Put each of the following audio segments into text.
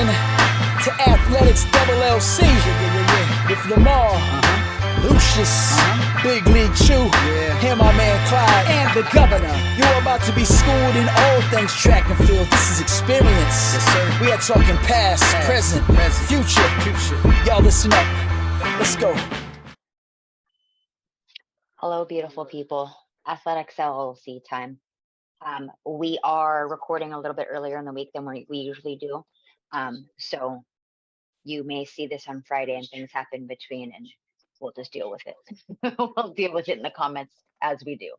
in to Athletics LLC with Lamar, Lucius, Big League Chew, and my man Clyde, and the governor. You're about to be schooled in all things track and field. This is experience. Yes, sir. We are talking past, present, future. Y'all listen up. Let's go. Hello, beautiful people. Athletics LLC time. We are recording a little bit earlier in the week than we usually do. So you may see this on Friday and things happen between, and we'll just deal with it. We'll deal with it in the comments as we do.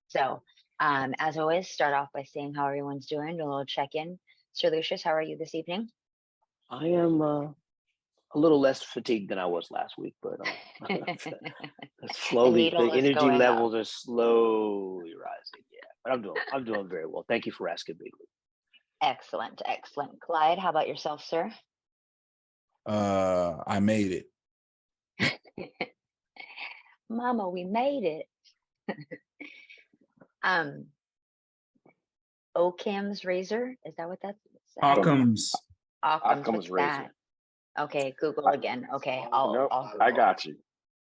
So as always, start off by saying how everyone's doing, do a little check-in. Sir Lucius, how are you this evening? I am a little less fatigued than I was last week, but slowly the energy levels are slowly rising. Yeah, but I'm doing very well. Thank you for asking, Big League. Excellent, excellent. Clyde, how about yourself, sir? I made it. Mama, we made it. Occam's razor, is that what that's? Occam's razor. Okay, Google again. Okay, I'll I got you.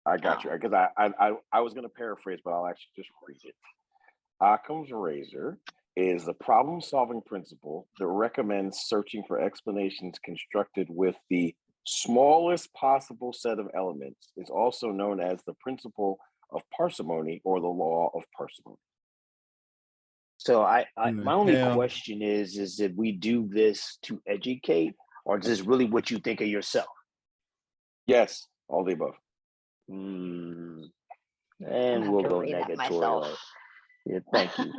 Because I was going to paraphrase, but I'll actually just read it. Occam's razor is a problem-solving principle that recommends searching for explanations constructed with the smallest possible set of elements. It's also known as the principle of parsimony or the law of parsimony. So my only question is that we do this to educate, or is this really what you think of yourself? Yes, all the above. And we'll go negatorial. Yeah, thank you,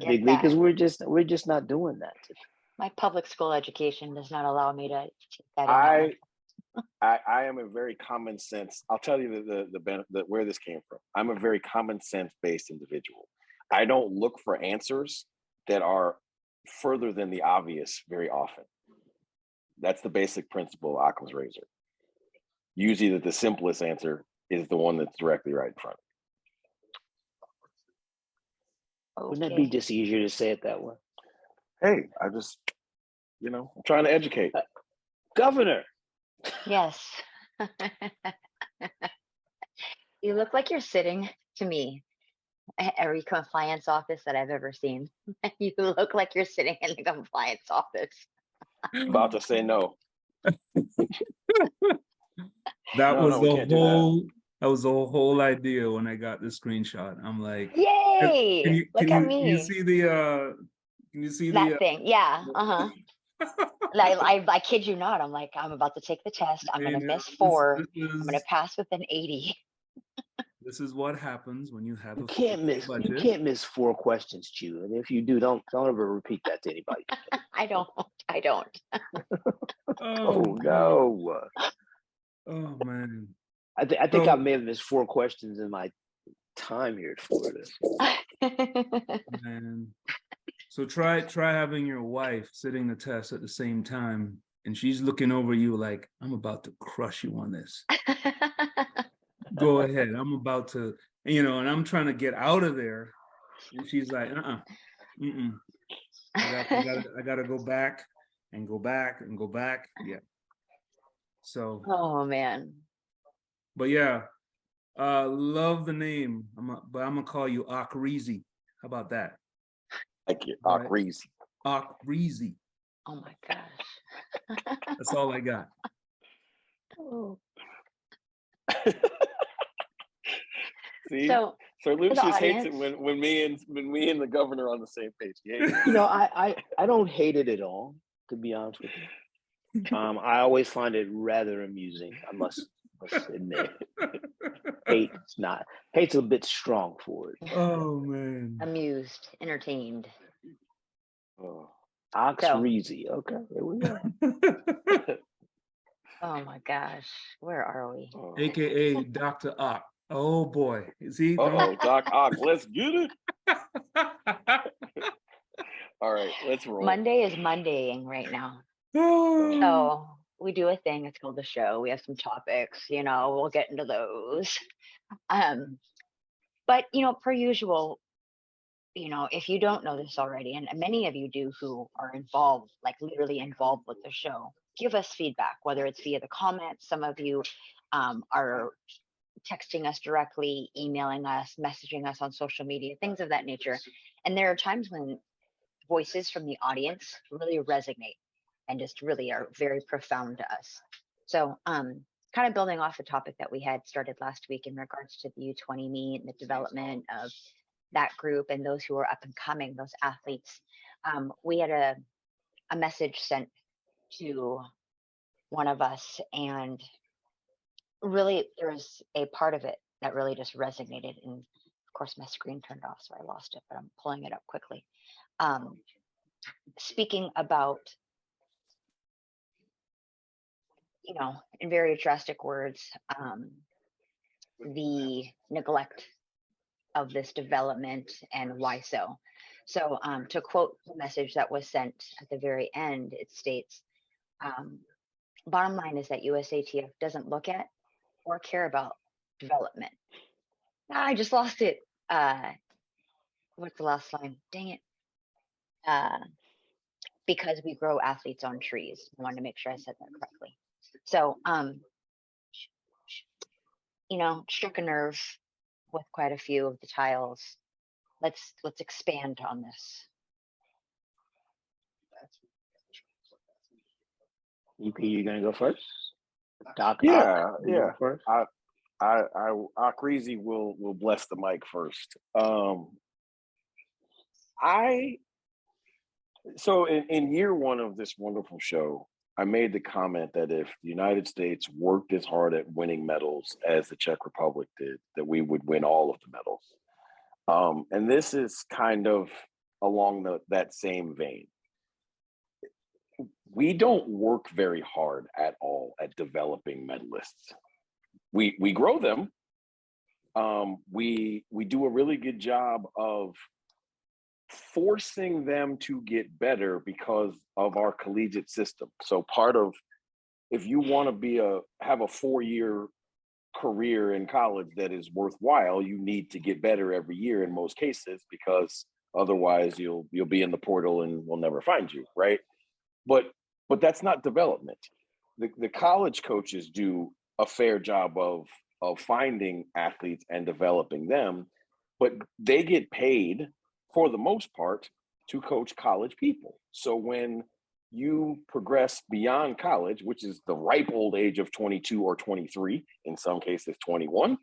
Big League, because we're just not doing that today. My public school education does not allow me to take that. I am a very common sense. I'll tell you the where this came from. I'm a very common sense based individual. I don't look for answers that are further than the obvious very often. That's the basic principle of Occam's razor. Usually that the simplest answer is the one that's directly right in front. Okay. Wouldn't that be just easier to say it that way? Hey, I just, I'm trying to educate. Governor. Yes. You look like you're sitting, to me, at every compliance office that I've ever seen. You look like you're sitting in the compliance office. About to say no. That was the whole idea when I got the screenshot. I'm like, yay! Look at me. Can you see the that thing? Yeah. I kid you not. I'm like, I'm about to take the test. I'm gonna miss 4. I'm gonna pass with an 80. This is what happens when you have you can't miss 4 questions, Chew. And if you do, don't ever repeat that to anybody. I don't. Oh no. Oh man. I think I may have missed 4 questions in my time here at Florida. Man. So try having your wife sitting the test at the same time, and she's looking over you like, I'm about to crush you on this. Go ahead. I'm about to, and I'm trying to get out of there. And she's like, I gotta go back and go back and go back. Yeah. So. Oh man. But yeah, love the name. But I'm gonna call you Akreezy. How about that? Thank you, Akreezy. Akreezy. Oh my gosh. That's all I got. Oh. See, so Lucius hates it when me and the governor are on the same page. I don't hate it at all, to be honest with you. I always find it rather amusing. I must admit. Hate's not. Hate's a bit strong for it. Oh man. Amused, entertained. Oh. Oxreezy. Okay, there we go. Oh my gosh, where are we? AKA Dr. Ock. Oh boy, is he? Doc Ock, let's get it. All right, let's roll. Monday is Mondaying right now. So we do a thing. It's called the show. We have some topics. We'll get into those. But per usual, if you don't know this already, and many of you do who are involved, like literally involved with the show, give us feedback, whether it's via the comments. Some of you are texting us directly, emailing us, messaging us on social media, things of that nature. And there are times when voices from the audience really resonate and just really are very profound to us. So kind of building off the topic that we had started last week in regards to the U20 meet and the development of that group and those who are up and coming, those athletes, we had a message sent to one of us, and really there was a part of it that really just resonated. And of course my screen turned off, so I lost it, but I'm pulling it up quickly. Speaking about, in very drastic words, the neglect of this development and why so. So to quote the message that was sent at the very end, it states, bottom line is that USATF doesn't look at or care about development. I just lost it. What's the last line? Dang it. Because we grow athletes on trees. I wanted to make sure I said that correctly. So, struck a nerve with quite a few of the tiles. Let's expand on this. EP, you gonna go first? Doc, Yeah, you yeah. go first? I crazy will bless the mic first. So in year one of this wonderful show, I made the comment that if the United States worked as hard at winning medals as the Czech Republic did, that we would win all of the medals. And this is kind of along that same vein. We don't work very hard at all at developing medalists. We grow them. We do a really good job of forcing them to get better because of our collegiate system. So part of, if you want to have a 4-year career in college that is worthwhile, you need to get better every year in most cases, because otherwise you'll be in the portal and we'll never find you, right? But that's not development. The college coaches do a fair job of finding athletes and developing them, but they get paid for the most part to coach college people. So when you progress beyond college, which is the ripe old age of 22 or 23, in some cases 21,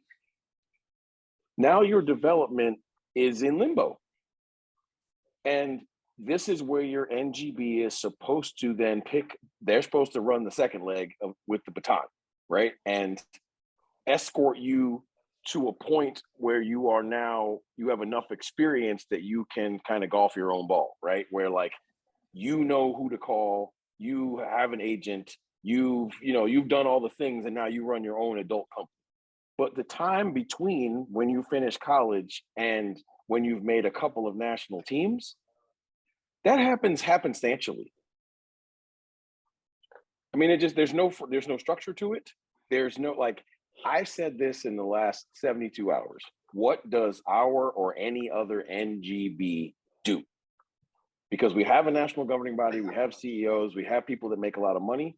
now your development is in limbo. And this is where your NGB is supposed to then they're supposed to run the second leg with the baton, right? And escort you to a point where you have enough experience that you can kind of golf your own ball, right? Where you know who to call, you have an agent, you've done all the things, and now you run your own adult company. But the time between when you finish college and when you've made a couple of national teams, that happens happenstantially. I mean, there's no structure to it. There's no, I said this in the last 72 hours. What does our or any other NGB do? Because we have a national governing body, we have CEOs, we have people that make a lot of money.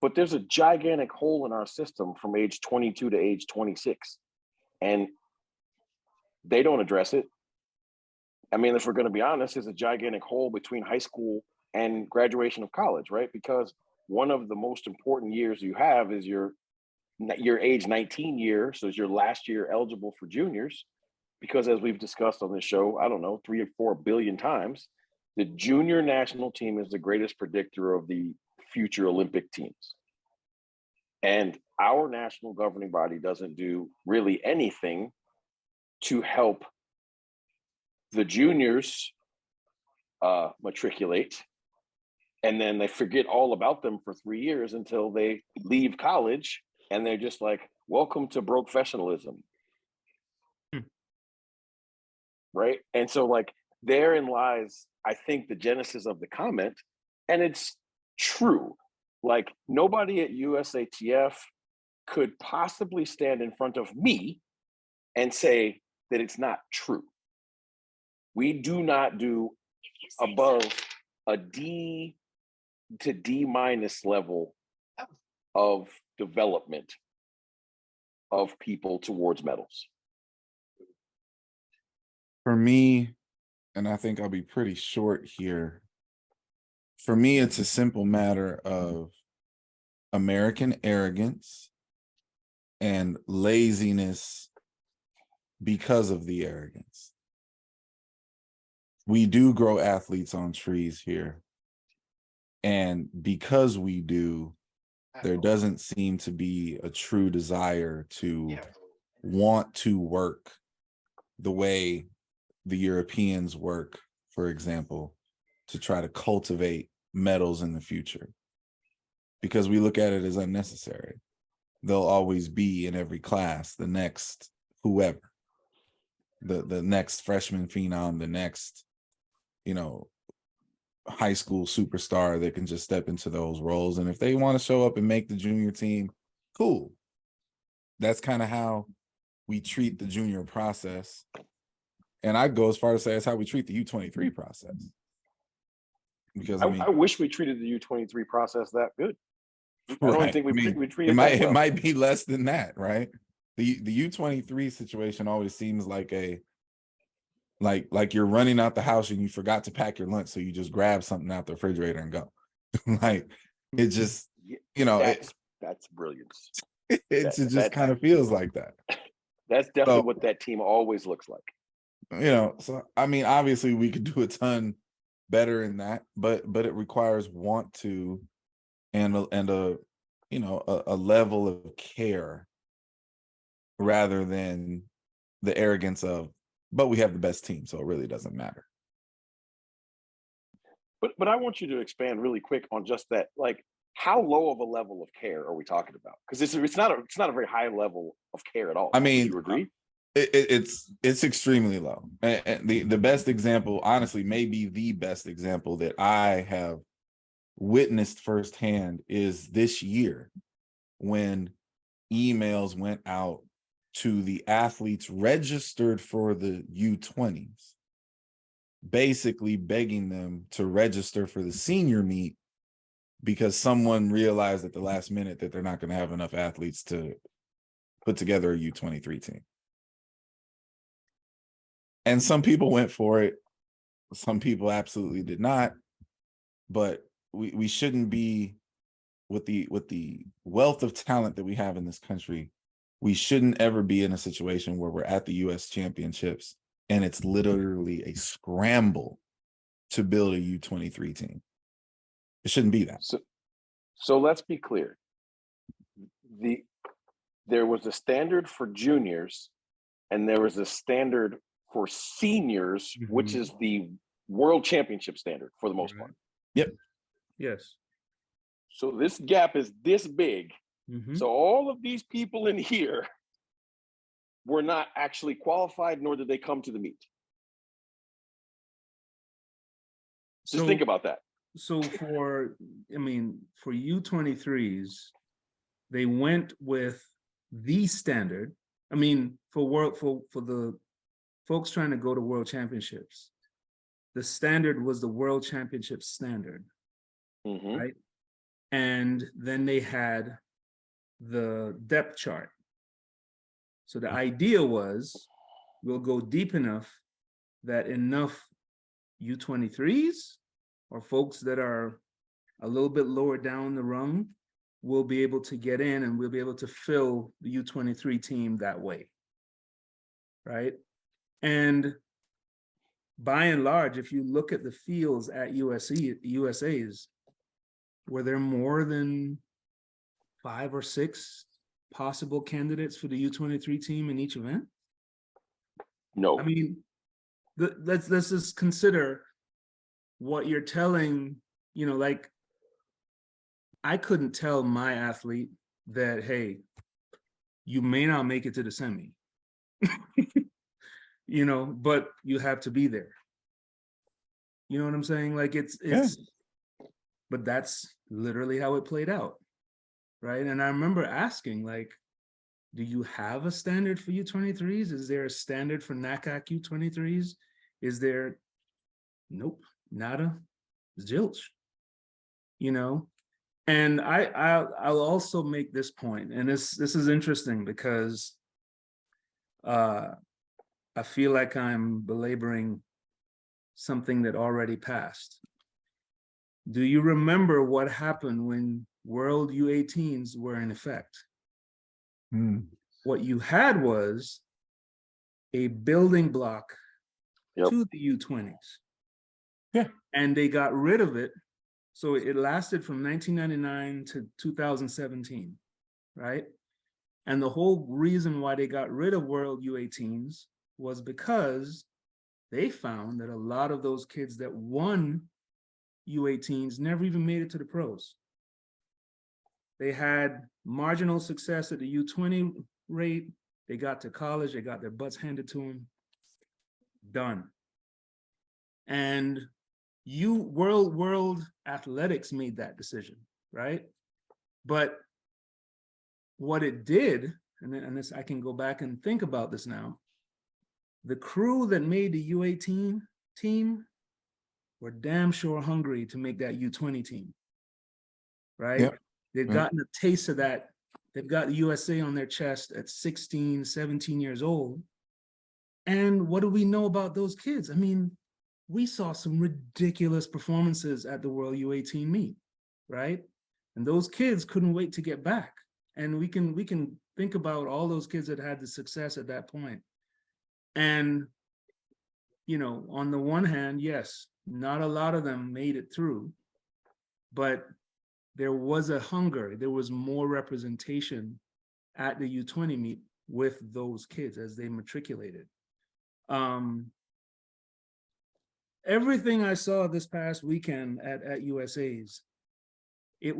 But there's a gigantic hole in our system from age 22 to age 26. And they don't address it. I mean, if we're going to be honest, there's a gigantic hole between high school and graduation of college, right? Because one of the most important years you have is your age 19 year. So it's your last year eligible for juniors. Because as we've discussed on this show, I don't know, 3 or 4 billion times, the junior national team is the greatest predictor of the future Olympic teams. And our national governing body doesn't do really anything to help the juniors matriculate, and then they forget all about them for 3 years until they leave college, and they're just like, welcome to brofessionalism. Right? And so therein lies, I think, the genesis of the comment, and it's true. Nobody at USATF could possibly stand in front of me and say that it's not true. We do not do above a D to D minus level of development of people towards medals. For me, and I think I'll be pretty short here. For me, it's a simple matter of American arrogance and laziness because of the arrogance. We do grow athletes on trees here. And because we do, there doesn't seem to be a true desire to want to work the way the Europeans work, for example, to try to cultivate medals in the future. Because we look at it as unnecessary. They'll always be in every class, the next whoever, the next freshman phenom, the next, high school superstar that can just step into those roles. And if they want to show up and make the junior team, cool. That's kind of how we treat the junior process. And I'd go as far as to say that's how we treat the U23 process. Because I wish we treated the U23 process that good. I right. don't think we treated it might well. It might be less than that, right? The U23 situation always seems like like you're running out the house and you forgot to pack your lunch, so you just grab something out the refrigerator and go. Like it just, that's brilliance. It kind of feels like that. That's definitely what that team always looks like. So I mean, obviously we could do a ton better in that, but it requires want to and a level of care rather than the arrogance of, but we have the best team, so it really doesn't matter. But I want you to expand really quick on just that. Like, how low of a level of care are we talking about? Because it's not a very high level of care at all. I mean, do you agree? It's extremely low. And the best example, honestly, maybe the best example that I have witnessed firsthand is this year when emails went out to the athletes registered for the U20s, basically begging them to register for the senior meet because someone realized at the last minute that they're not going to have enough athletes to put together a U23 team. And some people went for it. Some people absolutely did not. But we shouldn't be, with the wealth of talent that we have in this country, we shouldn't ever be in a situation where we're at the US championships and it's literally a scramble to build a U23 team. It shouldn't be that. So let's be clear. There was a standard for juniors and there was a standard for seniors, which is the world championship standard for the most part. Yep. Yes. So this gap is this big. So all of these people in here were not actually qualified, nor did they come to the meet. Just think about that. So for U23s, they went with the standard. I mean, for the folks trying to go to world championships, the standard was the world championship standard, right? And then they had the depth chart. So the idea was we'll go deep enough that enough U23s or folks that are a little bit lower down the rung will be able to get in and we'll be able to fill the U23 team that way, right? And by and large, if you look at the fields at USA's, were there more than 5 or 6 possible candidates for the U23 team in each event? No. I mean, let's just consider what you're telling, like, I couldn't tell my athlete that, hey, you may not make it to the semi, but you have to be there. You know what I'm saying? Like but that's literally how it played out, right? And I remember asking, like, do you have a standard for U23s? Is there a standard for NACAC U23s? Is there? Nope, nada, zilch. You know, and I'll also make this point, and this is interesting because I feel like I'm belaboring something that already passed. Do you remember what happened when World U18s were in effect? What you had was a building block to the U20s. Yeah. And they got rid of it. So it lasted from 1999 to 2017, right? And the whole reason why they got rid of World U18s was because they found that a lot of those kids that won U18s never even made it to the pros. They had marginal success at the U20 rate. They got to college, they got their butts handed to them. Done. And World Athletics made that decision, right? But what it did, and this I can go back and think about this now, the crew that made the U18 team were damn sure hungry to make that U20 team, right? Yep. They've gotten a taste of that. They've got the USA on their chest at 16, 17 years old. And what do we know about those kids? I mean, we saw some ridiculous performances at the World U18 meet, right? And those kids couldn't wait to get back. And we can think about all those kids that had the success at that point. And, you know, on the one hand, yes, not a lot of them made it through, but there was a hunger, there was more representation at the U20 meet with those kids as they matriculated. Everything I saw this past weekend at USA's, it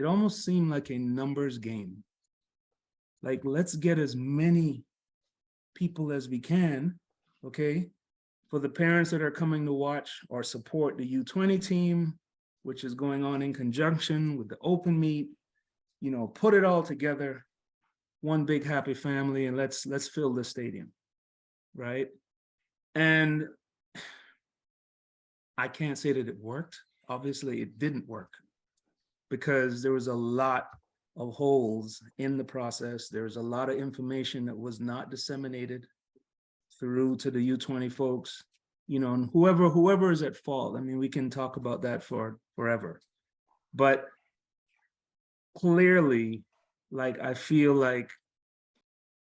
almost seemed like a numbers game. Like, let's get as many people as we can, okay? For the parents that are coming to watch or support the U20 team, which is going on in conjunction with the open meet, you know, put it all together, one big happy family, and let's fill the stadium, right? And I can't say that it worked. Obviously, it didn't work because there was a lot of holes in the process. There's a lot of information that was not disseminated through to the U20 folks, you know, and whoever is at fault. I mean, we can talk about that for forever, but clearly, like, I feel like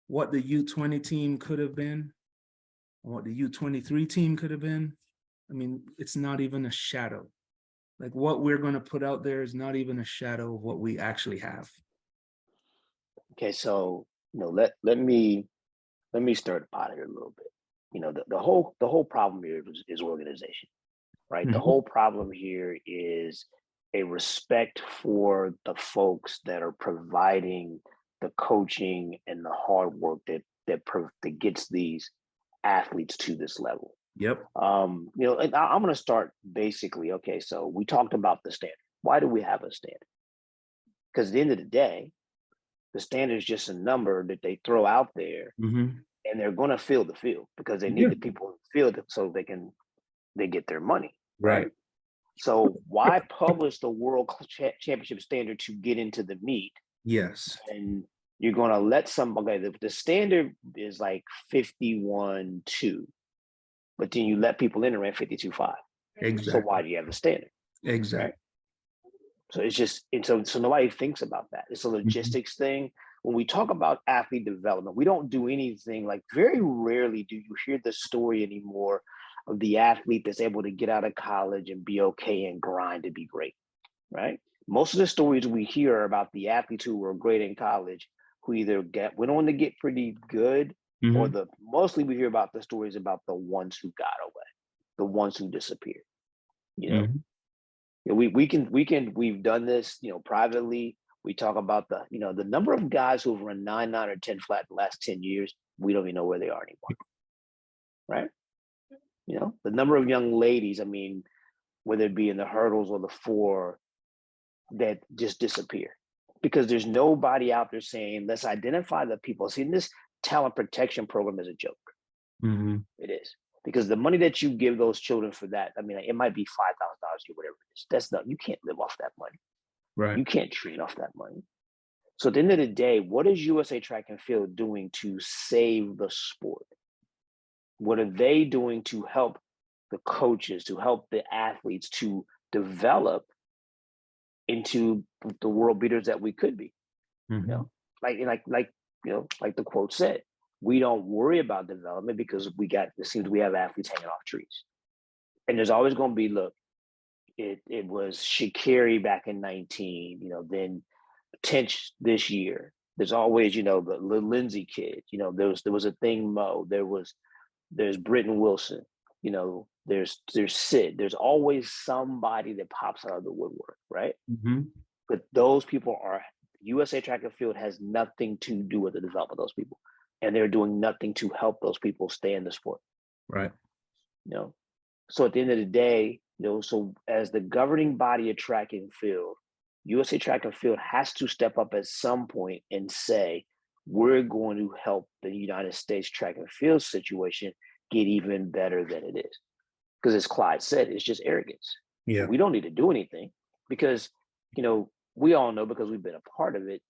what the U20 team could have been, what the U23 team could have been, I mean, it's not even a shadow. Like, what we're going to put out there is not even a shadow of what we actually have. Okay, so let me stir the pot here a little bit. You know, the whole problem here is organization, right? The whole problem here is a respect for the folks that are providing the coaching and the hard work that gets these athletes to this level. Yep. You know, and I'm going to start basically. Okay, so we talked about the standard. Why do we have a standard? Because at the end of the day, the standard is just a number that they throw out there, and they're going to fill the field because they need the people in the field so they get their money. Right. So why publish the world championship standard to get into the meet? Yes. And you're going to let somebody, the standard is like 51.2, but then you let people in around 52.5. Exactly. So why do you have the standard? Exactly. Right? So it's just, and so nobody thinks about that. It's a logistics thing. When we talk about athlete development, we don't do anything, like, very rarely do you hear the story anymore of the athlete that's able to get out of college and be okay and grind to be great, right? Most of the stories we hear are about the athletes who were great in college, who either went on to get pretty good, or mostly we hear about the stories about the ones who got away, the ones who disappeared. You know, we've done this, you know, privately. We talk about the number of guys who've run 9.9 or 10 flat in the last 10 years. We don't even know where they are anymore, right? You know, the number of young ladies, I mean, whether it be in the hurdles or the 4, that just disappear because there's nobody out there saying, let's identify the people. See, this talent protection program is a joke. It is. because the money that you give those children for that, I mean, like, it might be $5,000 or whatever it is. That's not, you can't live off that money. Right. You can't trade off that money. So at the end of the day, what is USA Track and Field doing to save the sport? What are they doing to help the coaches, to help the athletes to develop into the world beaters that we could be? Mm-hmm. You know, like the quote said, we don't worry about development because it seems we have athletes hanging off trees. And there's always going to be, look, it was Sha'Carri back in 19, then Tench this year. There's always, the Lindsay kid, there was a thing, Mo, there's Britton Wilson, there's Sid. There's always somebody that pops out of the woodwork, right? Mm-hmm. But those people USA Track and Field has nothing to do with the development of those people. And they're doing nothing to help those people stay in the sport. Right. So at the end of the day, so as the governing body of track and field, USA Track and Field has to step up at some point and say, we're going to help the United States track and field situation get even better than it is. Because as Clyde said, it's just arrogance. Yeah. We don't need to do anything because, we all know, because we've been a part of it,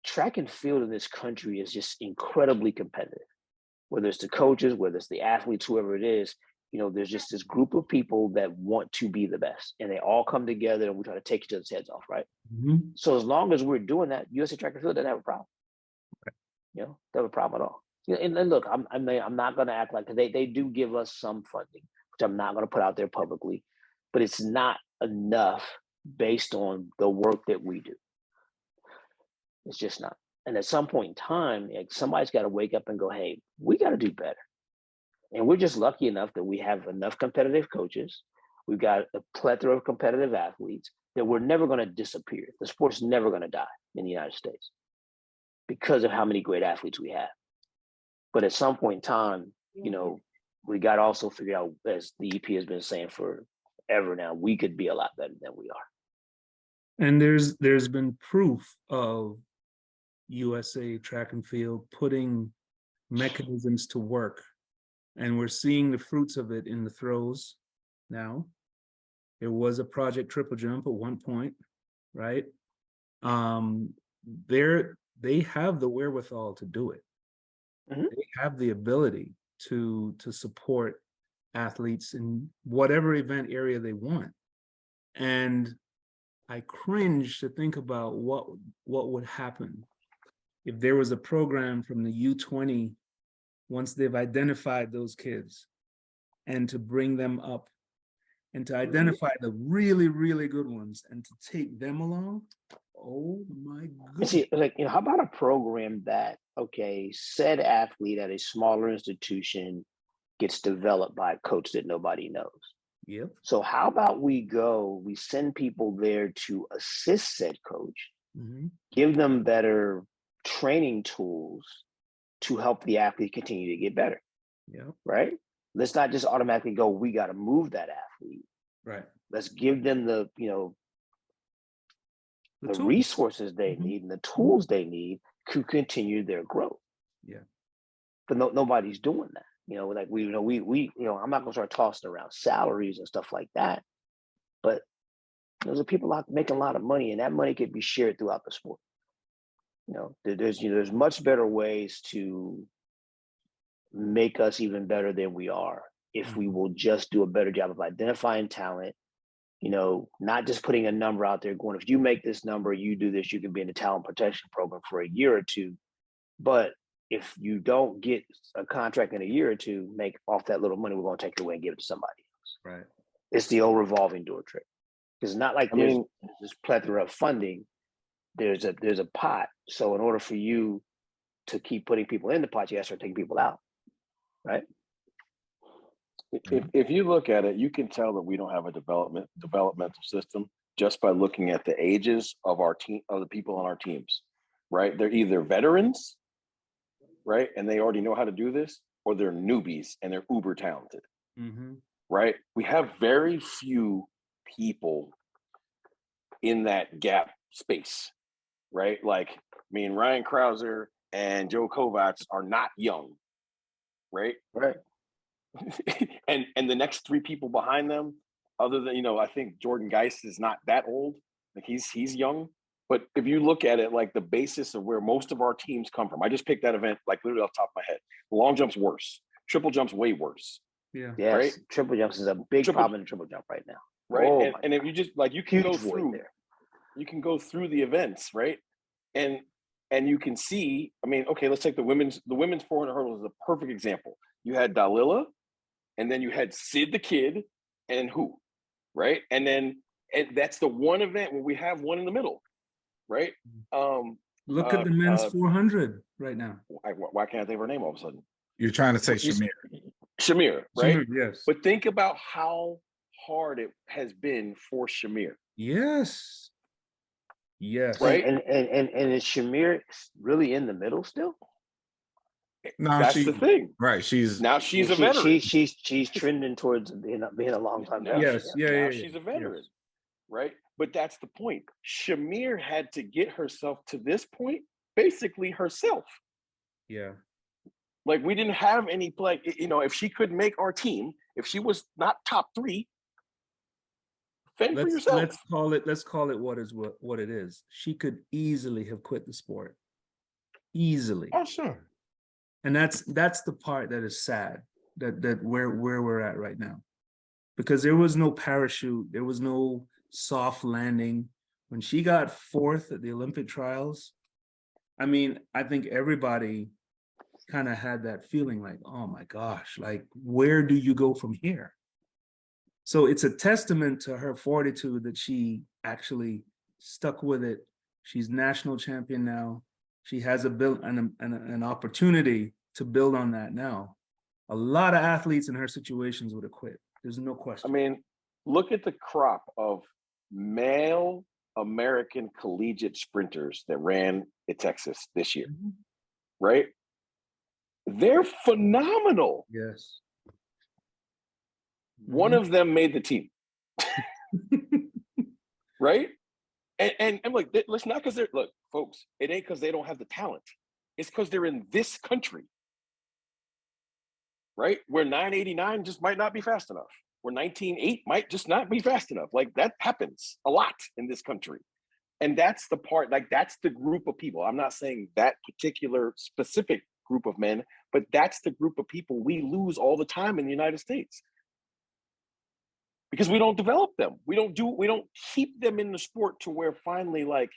track and field in this country is just incredibly competitive. Whether it's the coaches, whether it's the athletes, whoever it is, there's just this group of people that want to be the best, and they all come together and we try to take each other's heads off, right? Mm-hmm. So as long as we're doing that, USA Track and Field doesn't have a problem. Right. Don't have a problem at all. And look, I'm not going to act like, they do give us some funding, which I'm not going to put out there publicly, but it's not enough based on the work that we do. It's just not. And at some point in time, somebody's got to wake up and go, hey, we got to do better. And we're just lucky enough that we have enough competitive coaches. We've got a plethora of competitive athletes that we're never going to disappear. The sport's never going to die in the United States because of how many great athletes we have. But at some point in time, we got to also figure out, as the EP has been saying forever now, we could be a lot better than we are. And there's been proof of USA Track and Field putting mechanisms to work. And we're seeing the fruits of it in the throws now. There was a Project Triple Jump at one point, right? They have the wherewithal to do it. Mm-hmm. They have the ability to support athletes in whatever event area they want. And I cringe to think about what would happen if there was a program from the U20 once they've identified those kids, and to bring them up and to identify the really, really good ones and to take them along. Oh my goodness. See, how about a program that, said athlete at a smaller institution gets developed by a coach that nobody knows? Yep. So how about we send people there to assist said coach, give them better training tools to help the athlete continue to get better. Yeah. Right. Let's not just automatically go, we got to move that athlete. Right. Let's give them the resources they need and the tools they need to continue their growth. Yeah. But nobody's doing that. I'm not gonna start tossing around salaries and stuff like that. But there's people out making a lot of money, and that money could be shared throughout the sport. There's much better ways to make us even better than we are if we will just do a better job of identifying talent, not just putting a number out there going, if you make this number, you do this, you can be in the talent protection program for a year or two. But if you don't get a contract in a year or two, make off that little money, we're going to take it away and give it to somebody else. Right. It's the old revolving door trick. It's not like there's this plethora of funding. There's a pot. So in order for you to keep putting people in the pot, you have to start taking people out, right? If you look at it, you can tell that we don't have a developmental system just by looking at the ages of our team, of the people on our teams, right? They're either veterans, right, and they already know how to do this, or they're newbies and they're uber talented, right? We have very few people in that gap space, right? Like, Ryan Krauser and Joe Kovacs are not young, right? Right. and the next three people behind them, other than, you know, I think Jordan Geist is not that old. Like he's young. But if you look at it, like the basis of where most of our teams come from, I just picked that event like literally off the top of my head. Long jump's worse. Triple jump's way worse. Yeah. Yes, Right? triple jumps is a big problem in triple jump right now. Right. Oh, And if you just like, you can go huge void through there. you can go through the events, right? And you can see, I mean, okay, let's take the women's 400 hurdles is a perfect example. You had Dalila, and then you had Sid the Kid, and who, right? And that's the one event where we have one in the middle, right? Look at the men's 400 right now. Why can't I think of her name all of a sudden? You're trying to say Shamir. Shamir, right? Shamir, yes. But think about how hard it has been for Shamir. Yes. Yes. Right. And is Shamir really in the middle still? No, That's the thing. Right. She's a veteran. She's trending towards being a long time veteran. Yes. Yeah. She's a veteran. Yes. Right. But that's the point. Shamir had to get herself to this point basically herself. Yeah. Like we didn't have any, like, you know, if she could make our team, if she was not top 3, fend for yourself. Let's call it what it is. She could easily have quit the sport. Easily. Oh, sure. And that's the part that is sad, that where we're at right now. Because there was no parachute, there was no soft landing. When she got 4th at the Olympic trials, I mean, I think everybody kind of had that feeling like, oh my gosh, like, where do you go from here? So it's a testament to her fortitude that she actually stuck with it. She's national champion now. She has an opportunity to build on that now. A lot of athletes in her situations would have quit. There's no question. I mean, look at the crop of male American collegiate sprinters that ran at Texas this year, right? They're phenomenal. Yes. One of them made the team, right? And I'm like, let's not, because look, folks, it ain't because they don't have the talent. It's because they're in this country, right? Where 989 just might not be fast enough. Where 19.8 might just not be fast enough. Like that happens a lot in this country. And that's the part, like that's the group of people. I'm not saying that particular specific group of men, but that's the group of people we lose all the time in the United States. Because we don't develop them. We don't keep them in the sport to where finally, like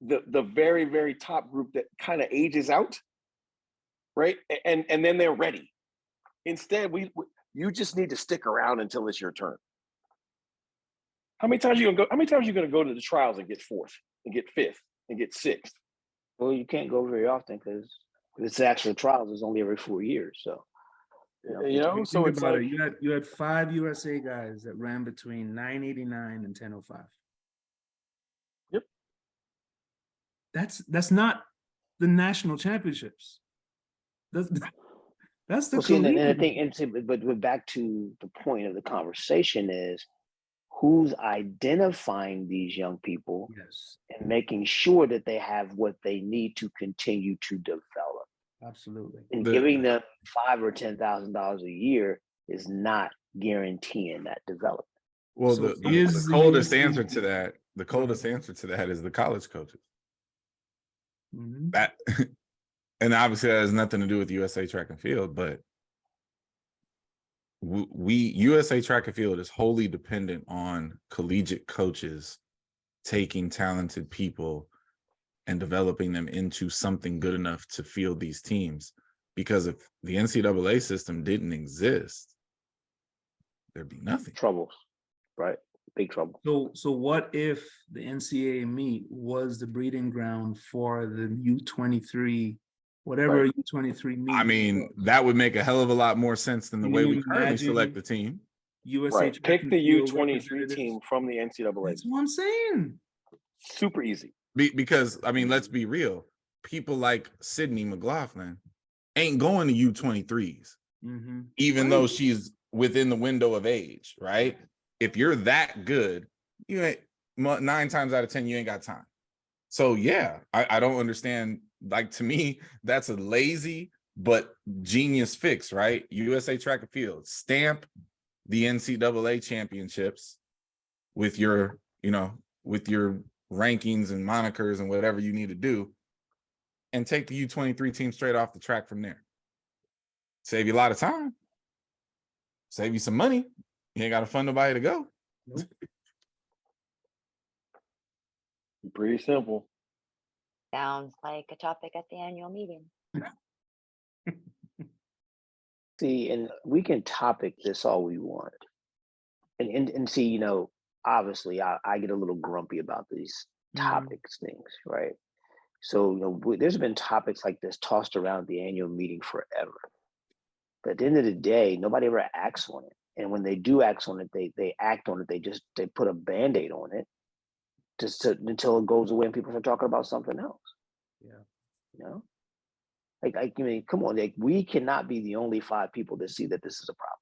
the very, very top group that kind of ages out, right? And then they're ready. Instead, you just need to stick around until it's your turn. How many times are you gonna go to the trials and get 4th and get 5th and get 6th? Well, you can't go very often because it's actual trials is only every 4 years. So so it's like you had 5 USA guys that ran between 989 and 1005. Yep. That's not the national championships. That's the but back to the point of the conversation is who's identifying these young people and making sure that they have what they need to continue to develop. Absolutely. And giving them $5,000 or $10,000 a year is not guaranteeing that development. Well, So the coldest answer to that is the college coaches. Mm-hmm. That, and obviously that has nothing to do with USA Track and Field, but USA Track and Field is wholly dependent on collegiate coaches taking talented people and developing them into something good enough to field these teams. Because if the NCAA system didn't exist, there'd be nothing. Troubles, right? Big trouble. So what if the NCAA meet was the breeding ground for the U23, whatever U23 meet? I mean, that would make a hell of a lot more sense than the way we currently select the team. USA Pick the U23 team from the NCAA. That's what I'm saying. Super easy. Because, I mean, let's be real. People like Sydney McLaughlin ain't going to U23s, even though she's within the window of age, right? If you're that good, you ain't 9 times out of 10, you ain't got time. So yeah, I don't understand. Like, to me, that's a lazy but genius fix, right? USA Track and Field, stamp the NCAA championships with your, with your rankings and monikers and whatever you need to do, and take the U23 team straight off the track from there. Save you a lot of time. Save you some money. You ain't got to fund nobody to go. Nope. Pretty simple. Sounds like a topic at the annual meeting. See, and we can topic this all we want. And see, obviously I get a little grumpy about these topics things, right? So, there's been topics like this tossed around at the annual meeting forever. But at the end of the day, nobody ever acts on it. And when they do act on it, they act on it. They put a Band-Aid on it until it goes away and people start talking about something else. Yeah. Like, come on, we cannot be the only 5 people that see that this is a problem.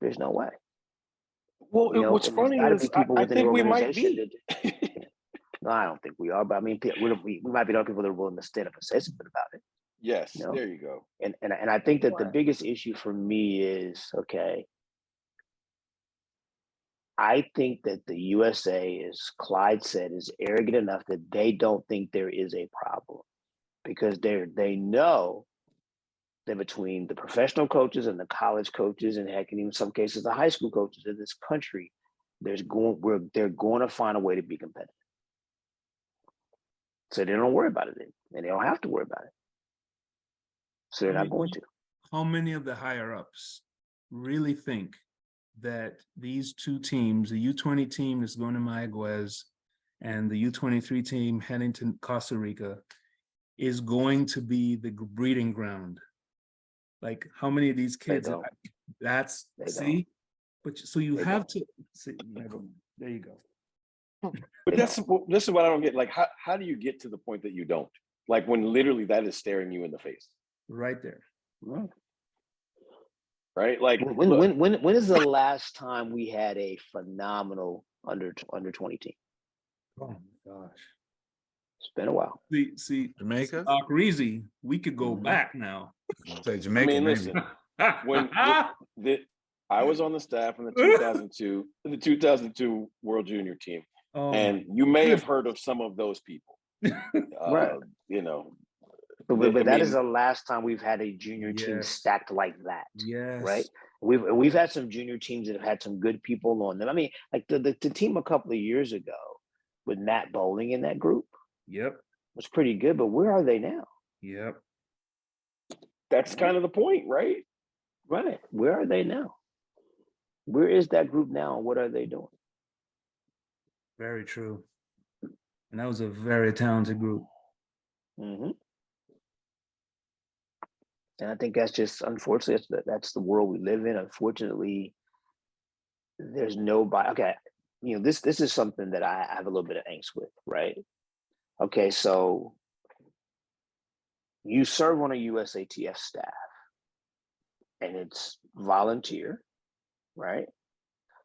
There's no way. Well, what's funny is I think we might be. No, I don't think we are, but I mean, we might be the only people that are willing to stand up and say something about it. Yes, there you go. And I think that the biggest issue for me is, okay, I think that the USA, as Clyde said, is arrogant enough that they don't think there is a problem, because they know that between the professional coaches and the college coaches, and heck, and even in some cases the high school coaches in this country, they're going to find a way to be competitive. So they don't worry about it, and they don't have to worry about it. So they're not going to. How many of the higher ups really think that these two teams, the U20 team that's going to Mayaguez and the U23 team heading to Costa Rica, is going to be the breeding ground? Like, how many of these kids? So you have to see. There you go. But this is what I don't get. Like, how do you get to the point that you don't? Like, when literally that is staring you in the face. Right there. Right? Like, when is the last time we had a phenomenal under 20 team? Oh my gosh. It's been a while. See, Jamaica? Reezy, we could go back now. Say Jamaica. I mean, listen, when I was on the staff in the 2002 World Junior team, and you may have heard of some of those people. Right. But that is the last time we've had a junior team stacked like that. Yes. Right. We've had some junior teams that have had some good people on them. I mean, like the team a couple of years ago with Matt Bowling in that group. Yep. Was pretty good, but where are they now? Yep. That's kind of the point, right? Right. Where are they now? Where is that group now? And what are they doing? Very true. And that was a very talented group. Mm-hmm. And I think that's just, unfortunately, that's the world we live in. Unfortunately, there's nobody. Okay, this is something that I have a little bit of angst with, right? Okay, so you serve on a USATF staff, and it's volunteer, right?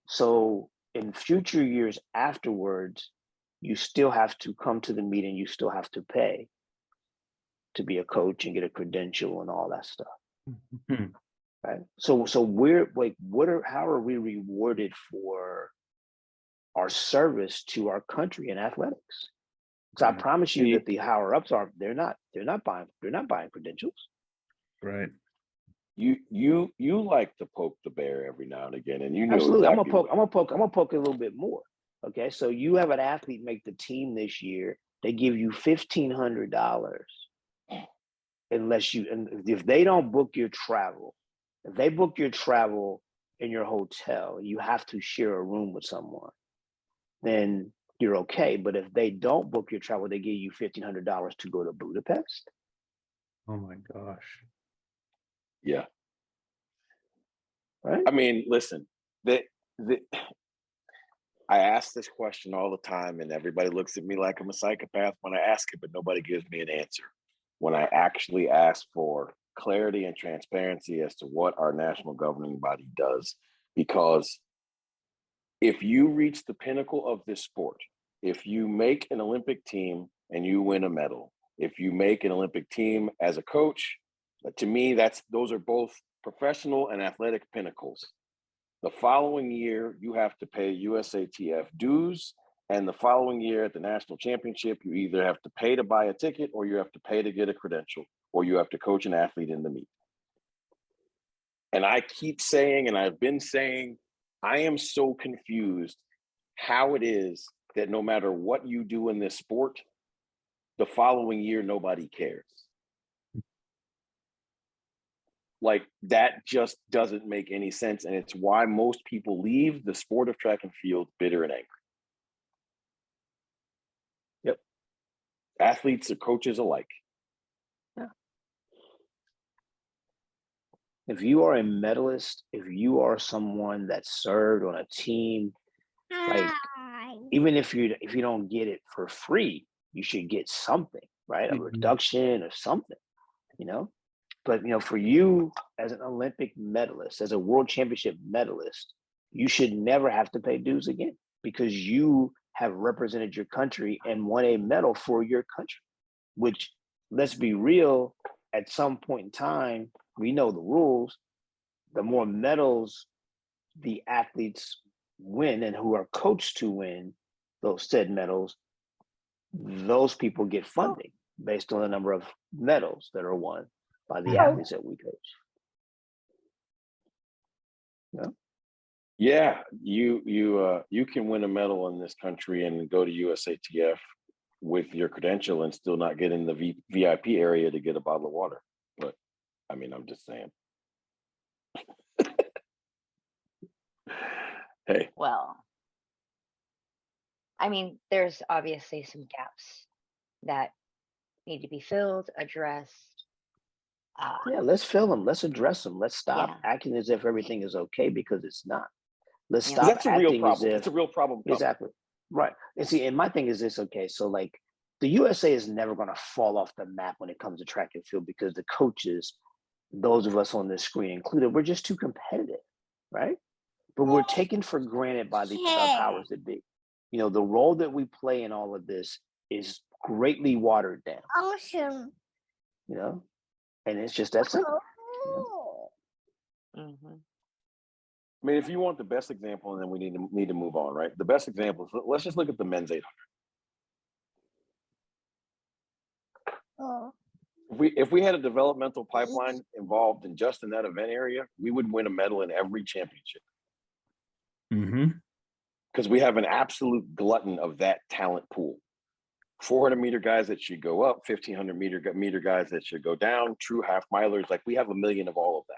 So in future years afterwards, you still have to come to the meeting. You still have to pay to be a coach and get a credential and all that stuff. Right. So we're like, how are we rewarded for our service to our country in athletics? Because I promise you that the higher ups they're not buying credentials. Right. You like to poke the bear every now and again, and absolutely. I'm gonna poke a little bit more. Okay. So you have an athlete make the team this year, they give you $1,500. If they don't book your travel, if they book your travel in your hotel, you have to share a room with someone, then you're okay. But if they don't book your travel, they give you $1,500 to go to Budapest. Oh my gosh. Yeah. Right. I mean, listen, I ask this question all the time, and everybody looks at me like I'm a psychopath when I ask it, but nobody gives me an answer. When I actually ask for clarity and transparency as to what our national governing body does, because if you reach the pinnacle of this sport, if you make an Olympic team and you win a medal, if you make an Olympic team as a coach But to me, those are both professional and athletic pinnacles. The following year, you have to pay USATF dues, and the following year at the national championship, you either have to pay to buy a ticket, or you have to pay to get a credential, or you have to coach an athlete in the meet. And I keep saying, and I've been saying, I am so confused how it is that no matter what you do in this sport, the following year, nobody cares. Like, that just doesn't make any sense. And it's why most people leave the sport of track and field bitter and angry. Yep. Athletes or coaches alike. Yeah. If you are a medalist, if you are someone that served on a team, like, even if you don't get it for free, you should get something, right? A reduction or something, you know? But, you know, for you as an Olympic medalist, as a world championship medalist, you should never have to pay dues again, because you have represented your country and won a medal for your country, which, let's be real, at some point in time, we know the rules. The more medals the athletes win and who are coached to win those said medals, those people get funding based on the number of medals that are won by the athletes that we coach. Yeah, you can win a medal in this country and go to USATF with your credential and still not get in the VIP area to get a bottle of water. But I mean, I'm just saying. Hey. Well, I mean, there's obviously some gaps that need to be filled, addressed. Yeah, let's fill them. Let's address them. Let's stop acting as if everything is okay, because it's not. Let's stop That's a real acting as problem. if It's a real problem. Exactly. Right. And see, and my thing is this, okay, so like the USA is never going to fall off the map when it comes to track and field, because the coaches, those of us on this screen included, we're just too competitive, right? But we're taken for granted by the powers that be. You know, the role that we play in all of this is greatly watered down. Awesome. You know, and it's just that simple. Mm-hmm. I mean, if you want the best example, and then we need to move on, right? The best example is, let's just look at the men's 800. If we had a developmental pipeline involved in just in that event area, we would win a medal in every championship. Because we have an absolute glutton of that talent pool. 400 meter guys that should go up, 1500 meter guys that should go down, true half milers. Like, we have a million of all of that.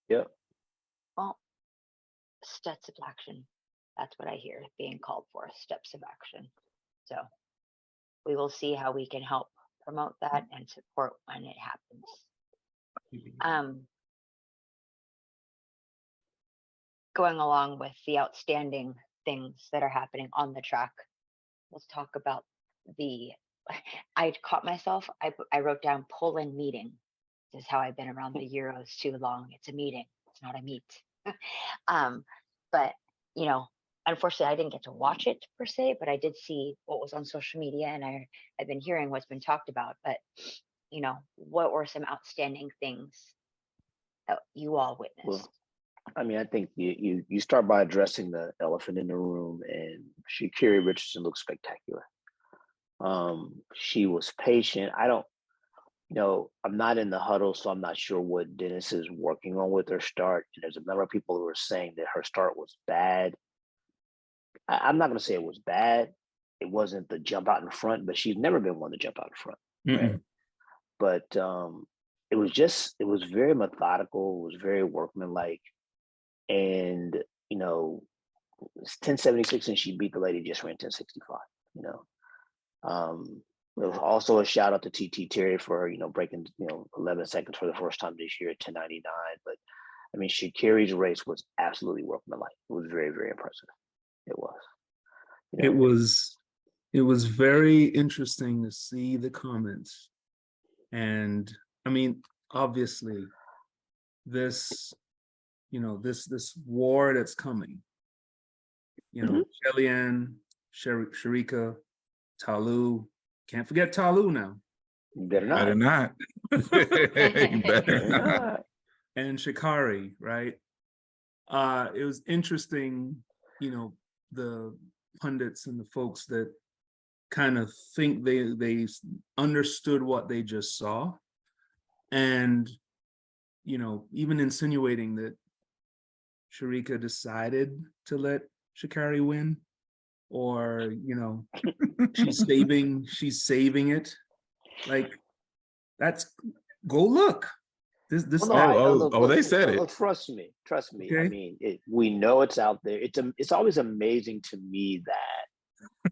Yep. Well, steps of action. That's what I hear being called for, steps of action. So we will see how we can help promote that and support when it happens. Going along with the outstanding things that are happening on the track, let's talk about I caught myself, I wrote down Poland meeting. This is how I've been around the Euros too long. It's a meeting, it's not a meet. But, you know, unfortunately, I didn't get to watch it per se, but I did see what was on social media, and I've been hearing what's been talked about. But, you know, what were some outstanding things that you all witnessed? Well, I mean, I think you start by addressing the elephant in the room, and Sha'Carri Richardson looked spectacular. She was patient. I'm not in the huddle, so I'm not sure what Dennis is working on with her start. And there's a number of people who are saying that her start was bad. I'm not going to say it was bad. It wasn't the jump out in front, but she's never been one to jump out in front. Right? But it was very methodical. It was very workmanlike. And, you know, it's 10:76 and she beat the lady just ran 10:65, you know. It was also a shout out to TT Terry for, you know, breaking, 11 seconds for the first time this year at 10:99. But I mean, Sha'Carri's race was absolutely workmanlike. It was very, very impressive. It was. You know? It was very interesting to see the comments. And I mean, obviously, this war that's coming, you know, Kellyanne, Sharika, Talu, Can't forget Talu now. You better not. Better not. You better not. And Shikari, right? It was interesting, you know, the pundits and the folks that kind of think they understood what they just saw, and you know, even insinuating that Sharika decided to let Shikari win, or you know, she's saving it. Like, that's, go look. This They said it. Trust me. Okay. I mean, we know it's out there. It's always amazing to me that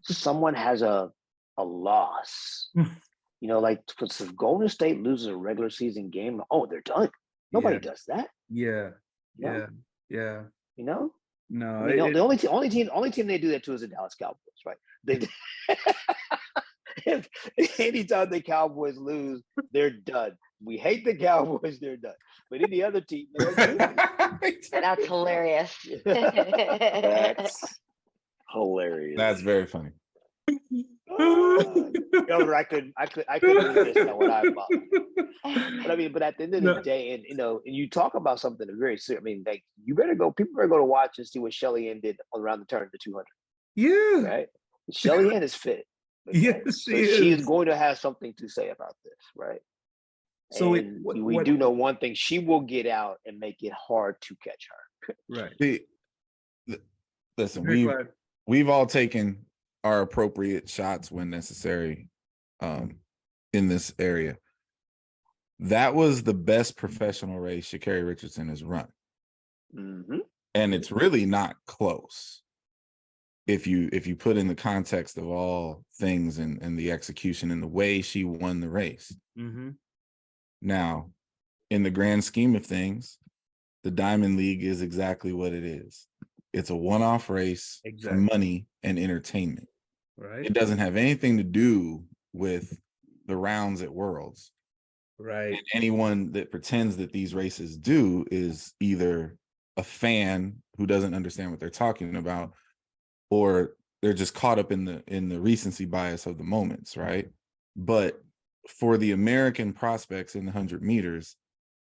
someone has a loss. You know, like if Golden State loses a regular season game, oh, they're done. Nobody does that. Yeah. You know? You know? No, I mean, the only team they do that to is the Dallas Cowboys, right? They if anytime the Cowboys lose, they're done. We hate the Cowboys, they're done. But any other team, That's hilarious. That's hilarious. That's very funny. Governor, I couldn't resist that what I bought. But at the end of the day, and you know, and you talk about something very serious. I mean, like, people better go to watch and see what Shelly Ann did around the turn of the 200. Yeah. Right? Shelly Ann is fit. Okay? Yes, so she's going to have something to say about this, right? So we do know one thing: she will get out and make it hard to catch her. Right. Listen, we've all taken our appropriate shots when necessary in this area. That was the best professional race Sha'Carri Richardson has run. Mm-hmm. And it's really not close. If you put in the context of all things and the execution and the way she won the race. Mm-hmm. Now, in the grand scheme of things, the Diamond League is exactly what it is. It's a one-off race for money and entertainment. Right. It doesn't have anything to do with the rounds at Worlds. Right. And anyone that pretends that these races do is either a fan who doesn't understand what they're talking about, or they're just caught up in the recency bias of the moments, right? But for the American prospects in the 100 meters,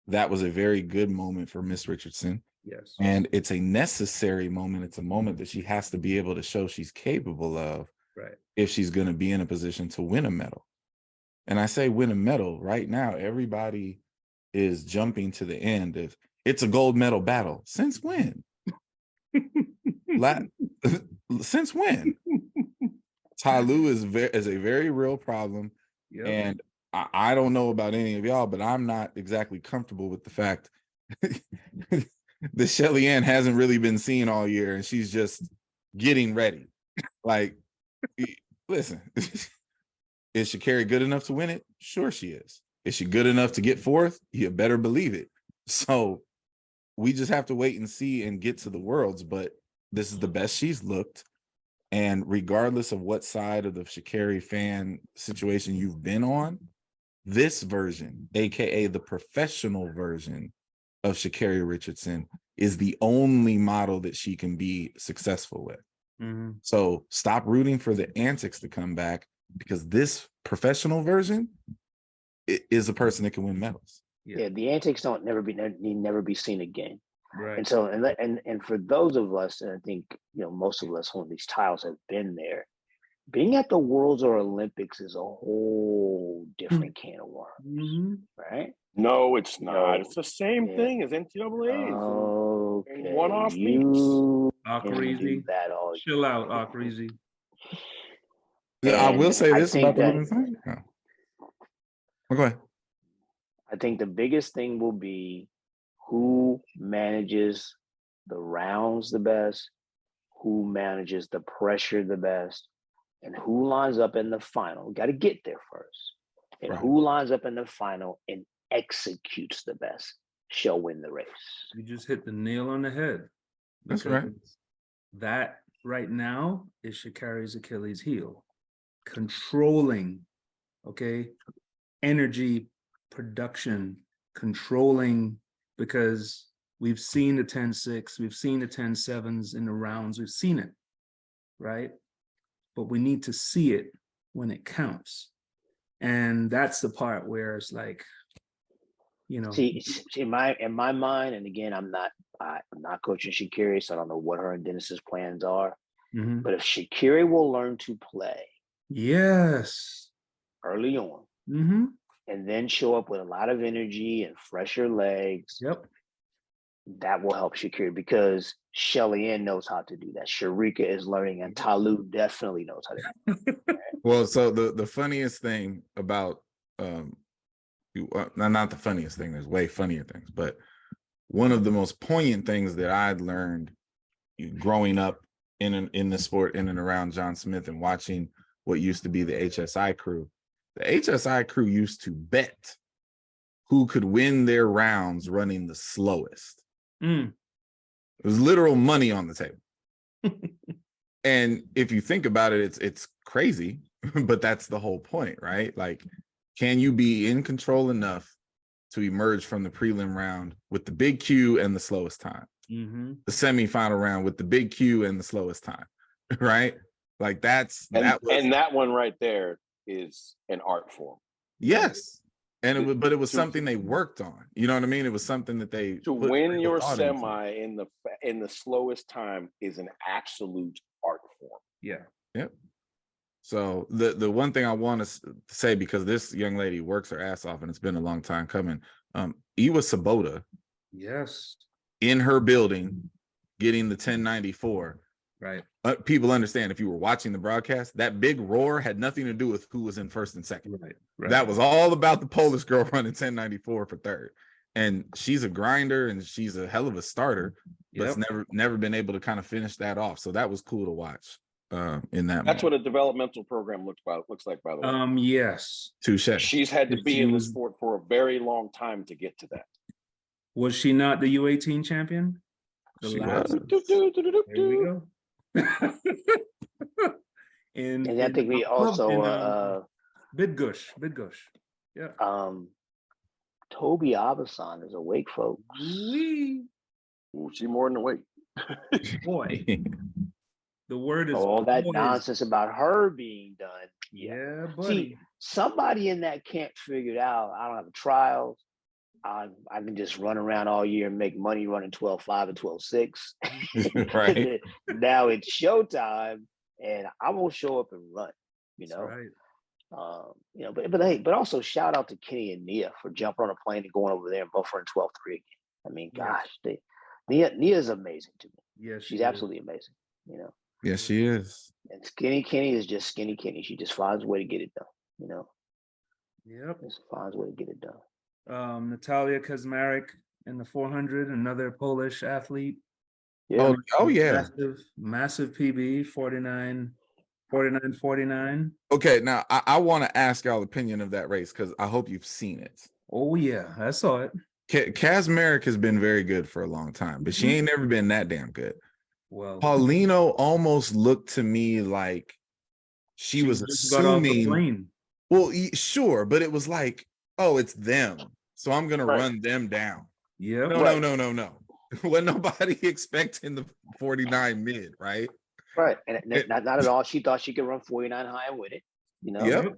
that was a very good moment for Miss Richardson. Yes. And it's a necessary moment. It's a moment that she has to be able to show she's capable of, right, if she's going to be in a position to win a medal. And I say win a medal right now, everybody is jumping to the end of it's a gold medal battle. Since when? Since when? Tyloo is a very real problem. Yep. And I don't know about any of y'all, but I'm not exactly comfortable with the fact that Shelly Ann hasn't really been seen all year and she's just getting ready. Like, listen, is Sha'Carri good enough to win it? Sure she is. Is she good enough to get fourth? You better believe it. So we just have to wait and see and get to the Worlds, but this is the best she's looked. And regardless of what side of the Sha'Carri fan situation you've been on, this version, AKA the professional version of Sha'Carri Richardson, is the only model that she can be successful with. Mm-hmm. So stop rooting for the antics to come back, because this professional version is a person that can win medals. Yeah, the antics need never be seen again. Right. And so, and for those of us, and I think, you know, most of us on these tiles have been there, being at the Worlds or Olympics is a whole different can of worms, Mm-hmm. right? No, it's not. No. It's the same thing as NCAA's. Okay. And one-off meets. Akrizi. Chill out, Akrizi. I will say I this think about the that- women's thing. Oh. Well, go ahead. I think the biggest thing will be who manages the rounds the best, who manages the pressure the best, and who lines up in the final. We got to get there first. And Right. who lines up in the final and executes the best shall win the race. You just hit the nail on the head. That's right. That right now is Sha'Carri's Achilles heel. Controlling, okay, energy production, controlling, because we've seen the 10-6, we've seen the 10-7s in the rounds, we've seen it, right? But we need to see it when it counts. And that's the part where it's like, See, in my mind, and again, I'm not coaching Sha'Carri, so I don't know what her and Dennis's plans are. mhm. But if Sha'Carri will learn to play Yes. early on, Mm-hmm. and then show up with a lot of energy and fresher legs, Yep. that will help Sha'Carri, because Shelly Ann knows how to do that. Sharika is learning, and Talu definitely knows how to do that. Well, so the funniest thing about not the funniest thing, there's way funnier things, but one of the most poignant things that I'd learned growing up in the sport in and around John Smith and watching what used to be the HSI crew. The HSI crew used to bet who could win their rounds running the slowest. Mm. It was literal money on the table. And if you think about it, it's crazy, but that's the whole point, right? Like, can you be in control enough to emerge from the prelim round with the big Q and the slowest time? Mm-hmm. The semifinal round with the big Q and the slowest time, right? Like that one right there is an art form. Yes. And it was something they worked on. You know what I mean? It was something that they to win your semi in the slowest time is an absolute art form. Yeah. Yep. So the one thing I want to say, because this young lady works her ass off and it's been a long time coming, Iwa Sabota, yes, in her building getting the 1094. Right. People understand, if you were watching the broadcast, that big roar had nothing to do with who was in first and second. Right. That was all about the Polish girl running 1094 for third. And she's a grinder and she's a hell of a starter, but it's never been able to kind of finish that off. So that was cool to watch. In that That's what a developmental program looks like, by the way. Yes. Touche. She's had to be in the sport for a very long time to get to that. Was she not the U18 champion? She was. There we go. And I think we also Bidgush. Yeah. Toby Abasan is awake, folks. Wee. Ooh, she more than awake. Boy. The word is all that nonsense about her being done. Yeah, buddy. See, somebody in that camp figured out, I don't have a trial. I can just run around all year and make money running 12.5 and 12.6. Right. Now it's showtime, and I'm gonna show up and run. You know. That's right. But also shout out to Kenny and Nia for jumping on a plane and going over there and both running 12.3 again. I mean, gosh, Nia is amazing to me. Yes, she's absolutely amazing. You know. Yes, she is. And Skinny Kenny is just Skinny Kenny. She just finds a way to get it done. You know. Yep. Just finds a way to get it done. Natalia Kazmarek in the 400, another Polish athlete. Yeah. Oh yeah. Massive PB, 49. Okay, now I want to ask y'all opinion of that race, because I hope you've seen it. Oh yeah, I saw it. Kazmarek has been very good for a long time, but she ain't never been that damn good. Well, Paulino almost looked to me like she was assuming. Well, sure, but it was like, oh, it's them, so I'm gonna run them down. Yeah. No. When nobody expecting the 49 mid, right? Right, and not at all. She thought she could run 49 high and win it. You know. Yep.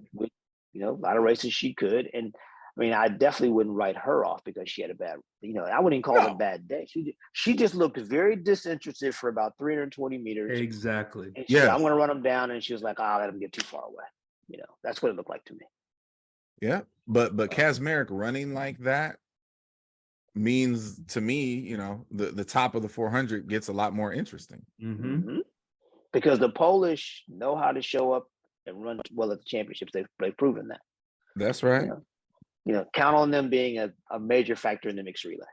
A lot of races she could, and I mean, I definitely wouldn't write her off because she had a bad. I wouldn't even call it a bad day. She just looked very disinterested for about 320 meters. Exactly. And she said, I'm going to run them down, and she was like, "I'll let them get too far away." That's what it looked like to me. Yeah, but Kazmarek running like that means to me, the top of the 400 gets a lot more interesting. Mm-hmm. Because the Polish know how to show up and run well at the championships. They've proven that. That's right. Count on them being a major factor in the mixed relay.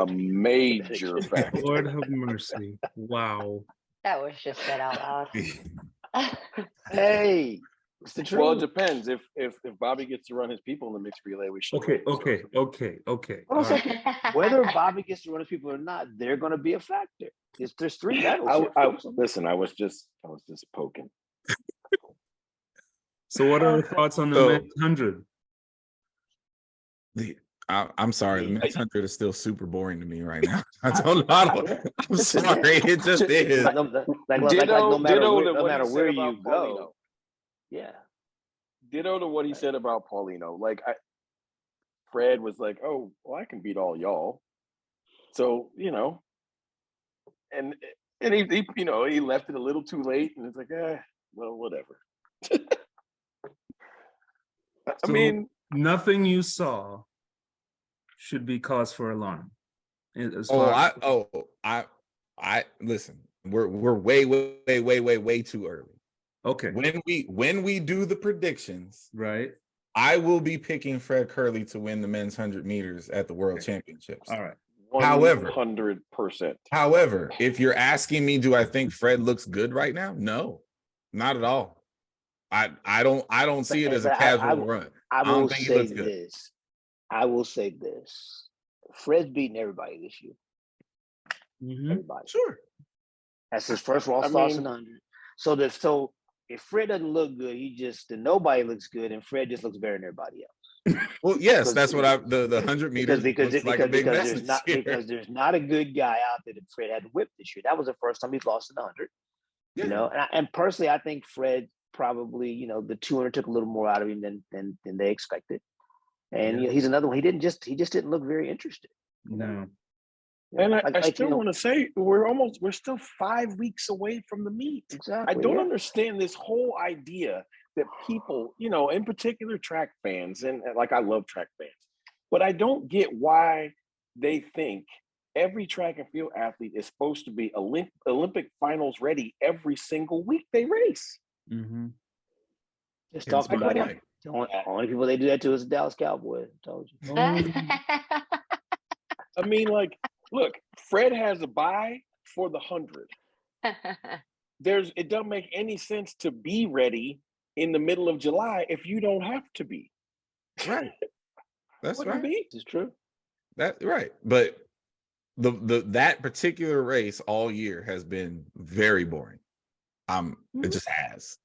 Major factor. Lord have mercy. Wow. That was just said out loud. Hey, it's the truth. Well, it depends. If Bobby gets to run his people in the mixed relay, we should. Okay. Whether Bobby gets to run his people or not, they're going to be a factor. There's three medals. Listen, I was just poking. So what are your thoughts on the men's 100? I'm sorry, the men's 100 is still super boring to me right now. I'm sorry, it just is. No matter where you go. Yeah. ditto to what he said about Paulino. Like Fred was like, "Oh, well, I can beat all y'all." So and he he left it a little too late, and it's like, well, whatever. I So mean, nothing you saw should be cause for alarm. I listen. We're way too early. Okay. When we do the predictions, Right. I will be picking Fred Curley to win the men's 100 meters at the World Championships. All right. 100%. However, if you're asking me, do I think Fred looks good right now? No, not at all. I don't see it as a casual run. I don't will think he say looks good. this. I will say this. Fred's beating everybody this year. Everybody. Sure. That's his first Raw Stars in 100. So if Fred doesn't look good, then nobody looks good, and Fred just looks better than everybody else. Well, yes, that's what the 100 meters because there's not a good guy out there that Fred had to whip this year. That was the first time he's lost in 100. Yeah. And personally, I think Fred probably the 200 took a little more out of him than they expected. And he's another one. He just didn't look very interested. No. And I still want to say we're still 5 weeks away from the meet. Exactly. I don't understand this whole idea that people, in particular track fans, and like I love track fans, but I don't get why they think every track and field athlete is supposed to be Olympic finals ready every single week they race. Mm-hmm. Just talking about it. The only people they do that to is the Dallas Cowboys. I told you. I mean, like, look, Fred has a bye for the 100. It doesn't make any sense to be ready in the middle of July if you don't have to be. Right. That's right. It's true. That's right. But that particular race all year has been very boring. It just has.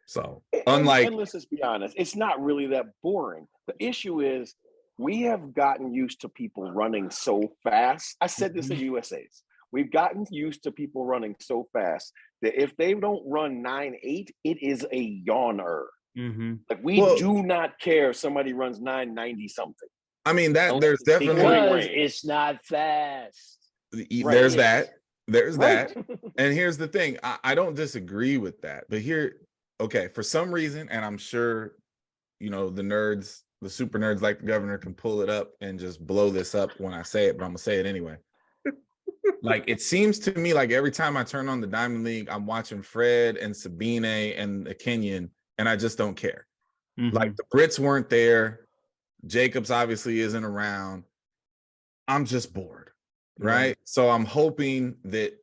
So unlike, and let's just be honest, it's not really that boring. The issue is we have gotten used to people running so fast. I said this in USA's. We've gotten used to people running so fast that if they don't run 9.8, it is a yawner. Mm-hmm. Like we do not care if somebody runs 9.90 something. I mean, there's definitely because it's not fast. There's that. There's that. And here's the thing. I don't disagree with that. But okay, for some reason, and I'm sure, the super nerds like the governor can pull it up and just blow this up when I say it, but I'm gonna say it anyway. Like, it seems to me like every time I turn on the Diamond League, I'm watching Fred and Sabine and the Kenyan, and I just don't care. Mm-hmm. Like, the Brits weren't there. Jacobs obviously isn't around. I'm just bored, right? So I'm hoping that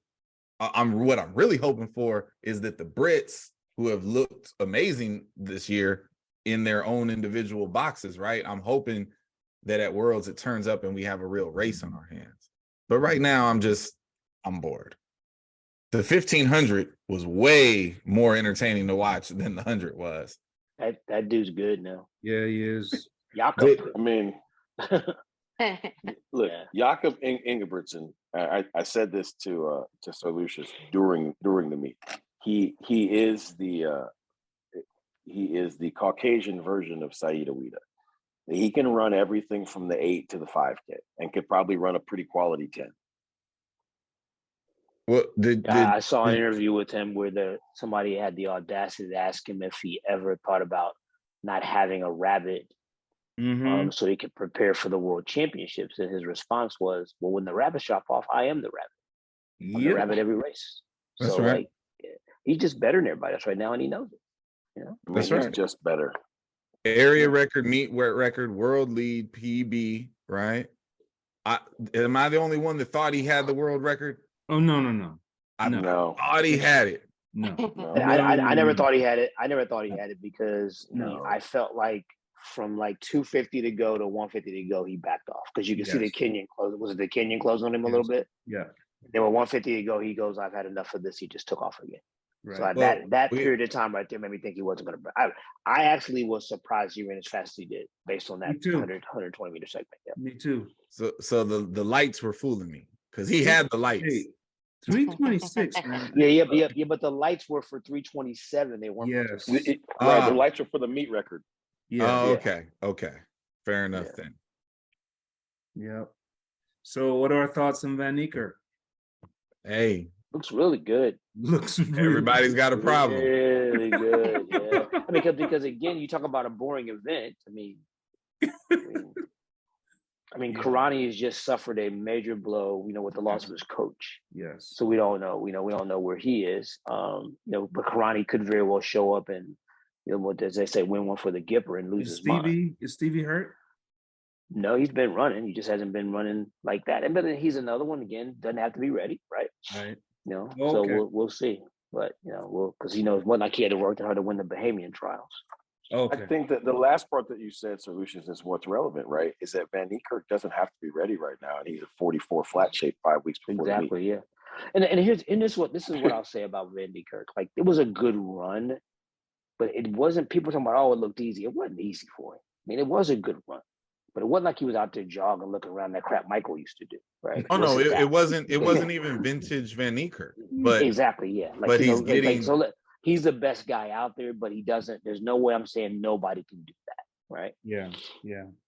what I'm really hoping for is that the Brits, who have looked amazing this year in their own individual boxes, right? I'm hoping that at Worlds it turns up and we have a real race on our hands. But right now I'm bored. The 1500 was way more entertaining to watch than the 100 was. That dude's good now. Yeah, he is. Jakob. I mean, look, Jakob Ingebrigtsen. I said this to Sir Lucius during the meet. He is the Caucasian version of Saeed Awida. He can run everything from the 8 to the 5K and could probably run a pretty quality 10. Well, I saw an interview with him where somebody had the audacity to ask him if he ever thought about not having a rabbit so he could prepare for the World Championships. And his response was, well, when the rabbits drop off, I am the rabbit. I'm the rabbit every race. That's so right. Like, he's just better than everybody else right now, and he knows it. That's right. He's just better. Area record, meet record, world lead, PB, right? Am I the only one that thought he had the world record? Oh, no. I thought he had it. No. I never thought he had it. I never thought he had it because I felt like from like 250 to go to 150 to go, he backed off because you can see the Kenyan close. Was it the Kenyan close on him a little bit? Yeah. Then with 150 to go, he goes, I've had enough of this. He just took off again. Right. So that period of time right there made me think he wasn't going to. I actually was surprised he ran as fast as he did based on that 120 meter segment. Yeah. Me too. So the lights were fooling me because he had the lights. Hey, 326, man. Yeah, but the lights were for 327. They weren't for Yes. 326. Right, the lights are for the meet record. Yeah. Oh, Yeah. okay. Fair enough Yeah. then. Yep. So what are our thoughts on Van Niekerk? Hey, Looks really good. Looks really everybody's got a problem. Really good. Yeah. I mean, because again, you talk about a boring event. I mean, Yeah. Karani has just suffered a major blow, with the loss of his coach. Yes. So we don't know. We don't know where he is. But Karani could very well show up and, what as they say, win one for the Gipper and lose his mind. Is Stevie hurt? No, he's been running. He just hasn't been running like that. And but he's another one again. Doesn't have to be ready, right? Right. So we'll see. But because he knows one like he had to work hard to win the Bahamian trials. Okay. I think that the last part that you said, Solutions, is what's relevant, right? Is that Van Niekerk doesn't have to be ready right now, and he's a 44 flat shape 5 weeks before the meet. Exactly, yeah. And this is what I'll say about Van Niekerk. Like it was a good run, but it wasn't. People talking about, it looked easy. It wasn't easy for him. I mean, it was a good run, but it wasn't like he was out there jogging, looking around that crap Michael used to do, right? Oh no, it wasn't even vintage Van Niekerk, but exactly, yeah. Like, but he's getting he's the best guy out there, but he doesn't. There's no way I'm saying nobody can do that, right? Yeah.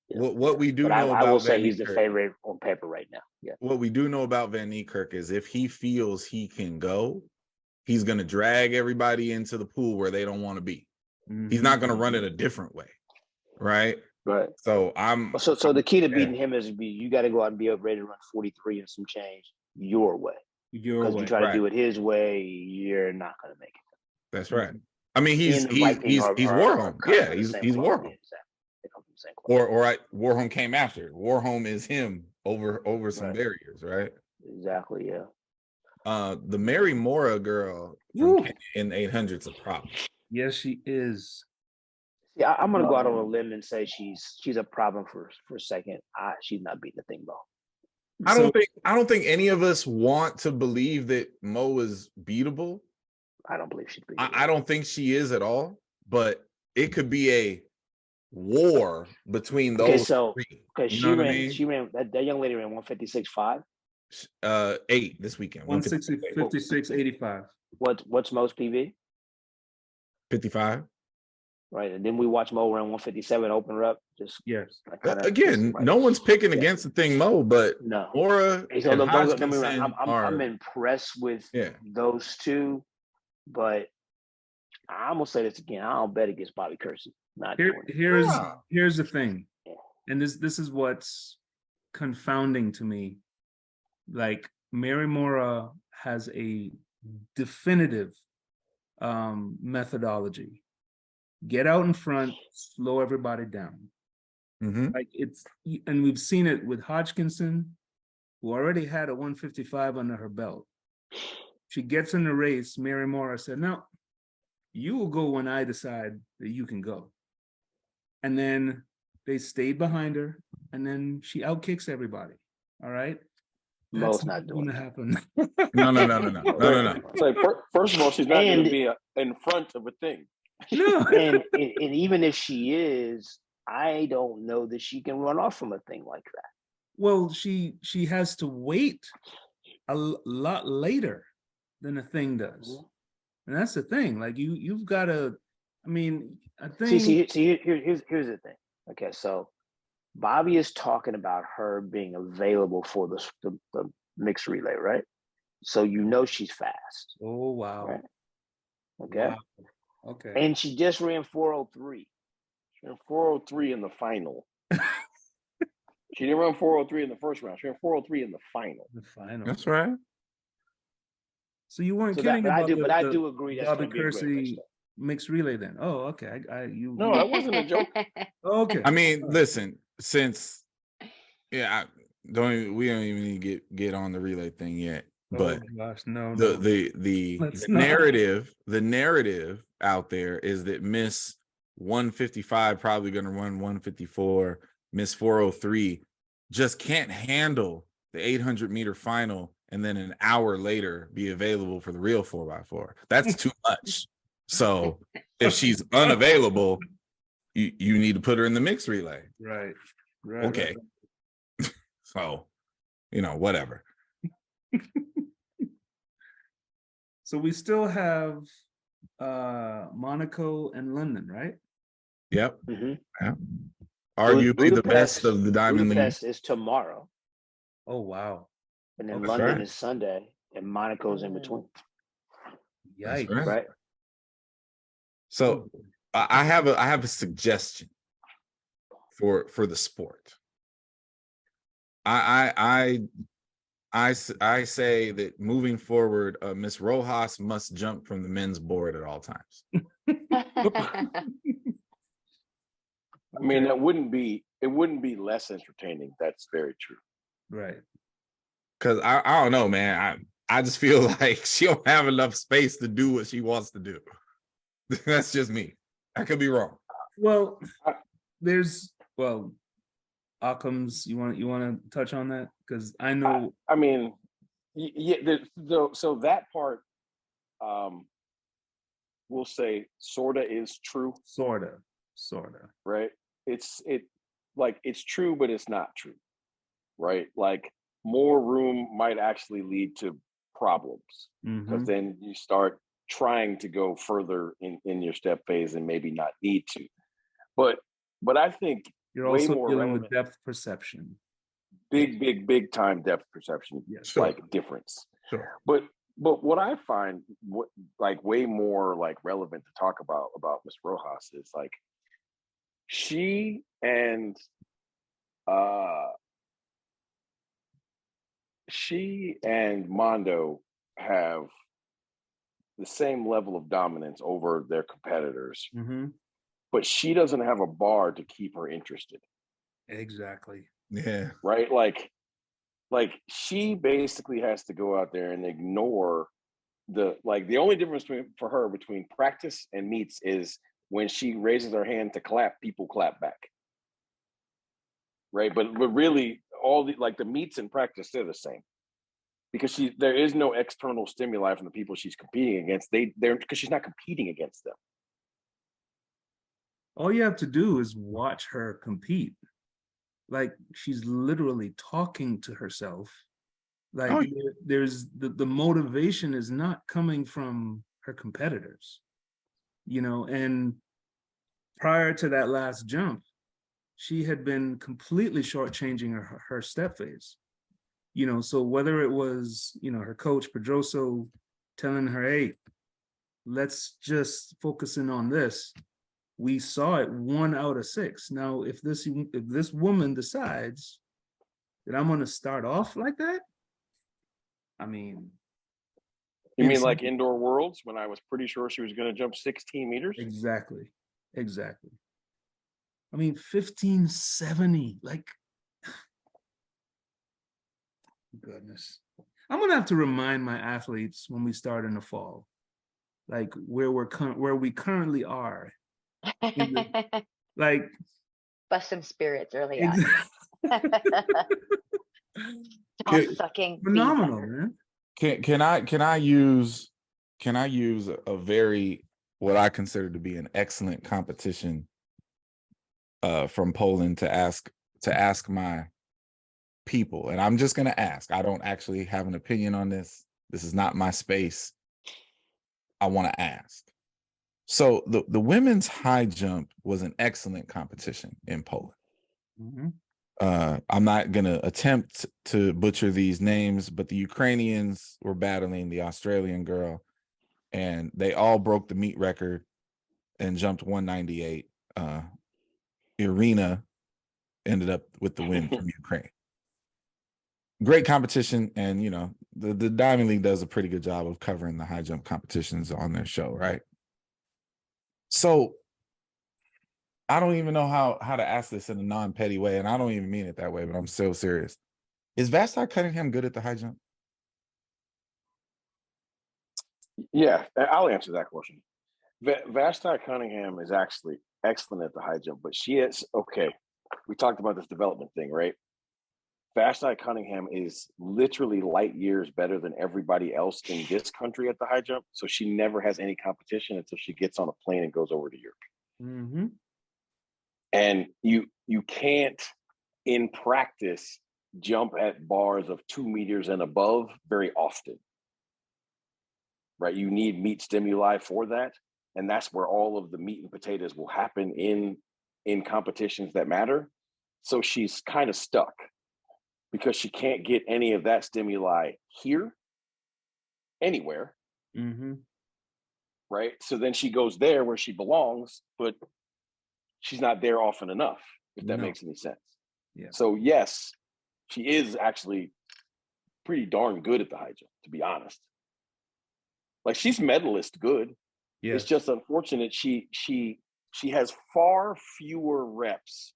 What we do But know I about will say Van he's the Niekerk, favorite on paper right now. Yeah. what we do know about Van Niekerk is if he feels he can go, he's going to drag everybody into the pool where they don't want to be. Mm-hmm. He's not going to run it a different way, right? Right. So So the key to beating him is you got to go out and be ready to run 43 and some change your way. Because if you try to do it his way, you're not going to make it. That's right. I mean, he's Warholm. Yeah, he's Warholm. Or Warholm came after. Warholm is him over some barriers, right? Exactly. Yeah. The Mary Mora girl from Kenya in the 800's a problem. Yes, she is. Yeah, I'm gonna go out on a limb and say she's a problem for second. She's not beating the thing though. I don't think any of us want to believe that Mo is beatable. I don't believe she's beatable. I don't think she is at all, but it could be a war between those three. Okay, she ran that young lady ran 156.5. 8 this weekend. 156.85. What's Mo's PB? 55. Right, and then we watch Mo run 157, open her up. Again, no one's picking against the thing, Mo, but no. Mora and Hodgkinson I'm impressed with those two, but I'm gonna say this again. I don't bet against Bobby Kersey. Here's the thing, and this is what's confounding to me. Like Mary Mora has a definitive methodology. Get out in front, slow everybody down. Mm-hmm. Like and we've seen it with Hodgkinson, who already had a 155 under her belt. She gets in the race. Mary Mora said, "No, you will go when I decide that you can go." And then they stayed behind her, and then she outkicks everybody. All right. Mo's not doing that. Happen. No. Like, first of all, she's not going to be in front of a thing. No. and even if she is, I don't know that she can run off from a thing like that. Well, she has to wait a lot later than a thing does, and that's the thing. Like you've got to. I mean, I think. See, here's the thing. Okay, so Bobby is talking about her being available for the mixed relay, right? So she's fast. Oh wow. Right? Okay. Wow. Okay. And she just ran 403. She ran 403 in the final. She didn't run 403 in the first round. She ran 403 in the final. The final. That's right. So you weren't kidding but about I do agree that's Bobby Kersey mixed relay then. Oh, okay. No, that wasn't a joke. Okay. I mean, listen, since we don't even need to get on the relay thing yet. But gosh, no. The narrative out there is that Miss 155 probably going to run 154, Miss 403 just can't handle the 800-meter final and then an hour later be available for the real 4x4. That's too much. So if she's unavailable, you need to put her in the mixed relay. Right. Okay. Right. So, whatever. So we still have Monaco and London, right? Yep. Mm-hmm. Yeah. Arguably the best of the Diamond League. Budapest is tomorrow, Oh wow. and then Okay. London right. is Sunday, and Monaco's in between. That's Yikes. right. Right? So I have a suggestion for the sport. I say that moving forward, Miss Rojas must jump from the men's board at all times. I mean, it wouldn't be less entertaining. That's very true. Right. Because I don't know, man. I just feel like she don't have enough space to do what she wants to do. That's just me. I could be wrong. Well, Occam's. You want to touch on that? Because I know. I mean, yeah. So that part, we'll say, sorta is true. Sorta. Right. It's true, but it's not true. Right. Like more room might actually lead to problems because then you start trying to go further in your step phase and maybe not need to. But I think You're way also more dealing relevant, with depth perception. big time depth perception, Yes. Sure. like difference. Sure. But what I find like way more like relevant to talk about Miss Rojas is like she and Mondo have the same level of dominance over their competitors, but she doesn't have a bar to keep her interested. Exactly. Yeah. Right? Like she basically has to go out there and ignore the only difference for her between practice and meets is when she raises her hand to clap, people clap back. Right? But really all the meets and practice, they're the same. Because there is no external stimuli from the people she's competing against. They're because she's not competing against them. All you have to do is watch her compete. Like she's literally talking to herself. Like there's the motivation is not coming from her competitors, and prior to that last jump, she had been completely shortchanging her step phase. So whether it was, her coach Pedroso telling her, hey, let's just focus in on this. We saw it 1 out of 6. Now, if this woman decides that I'm going to start off like that, I mean. You mean like Indoor Worlds when I was pretty sure she was going to jump 16 meters? Exactly. I mean, 1570, like, goodness. I'm gonna have to remind my athletes when we start in the fall, like where we currently are. Like, bust some spirits early on. Sucking phenomenal, man. Can I use a very what I consider to be an excellent competition from Poland to ask my people, and I'm just going to ask. I don't actually have an opinion on this. This is not my space. I want to ask. So the women's high jump was an excellent competition in Poland. I'm not going to attempt to butcher these names, but the Ukrainians were battling the Australian girl, and they all broke the meet record and jumped 198. Irina ended up with the win from Ukraine. Great competition, and the Diamond League does a pretty good job of covering the high jump competitions on their show, right? So I don't even know how to ask this in a non-petty way, and I don't even mean it that way, but I'm so serious. Is Vashti Cunningham good at the high jump? Yeah, I'll answer that question. Vashti Cunningham is actually excellent at the high jump, but she is okay. We talked about this development thing, right? Vashti Cunningham is literally light years better than everybody else in this country at the high jump. So she never has any competition until she gets on a plane and goes over to Europe. And you can't, in practice, jump at bars of 2 meters and above very often. right? You need meat stimuli for that. And that's where all of the meat and potatoes will happen in competitions that matter. So she's kind of stuck because she can't get any of that stimuli here, anywhere, right? So then she goes there where she belongs, but she's not there often enough, if that makes any sense. Yeah. So yes, she is actually pretty darn good at the high jump, to be honest. Like, she's medalist good. Yes. It's just unfortunate she has far fewer reps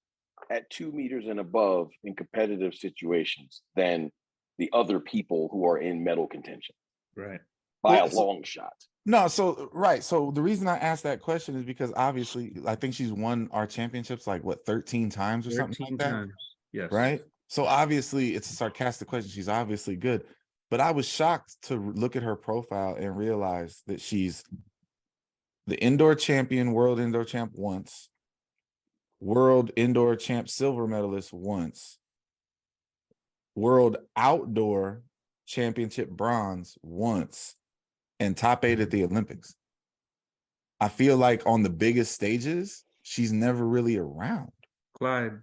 at 2 meters and above in competitive situations than the other people who are in medal contention. Right. By a long shot. No, so right. So the reason I asked that question is because obviously I think she's won our championships like what 13 times or something like that. times. Yes. Right. So obviously it's a sarcastic question. She's obviously good. But I was shocked to look at her profile and realize that she's the indoor champion, world indoor champ once, world indoor champ silver medalist once, world outdoor championship bronze once, and top 8 at the Olympics. I feel like on the biggest stages, she's never really around. Clyde,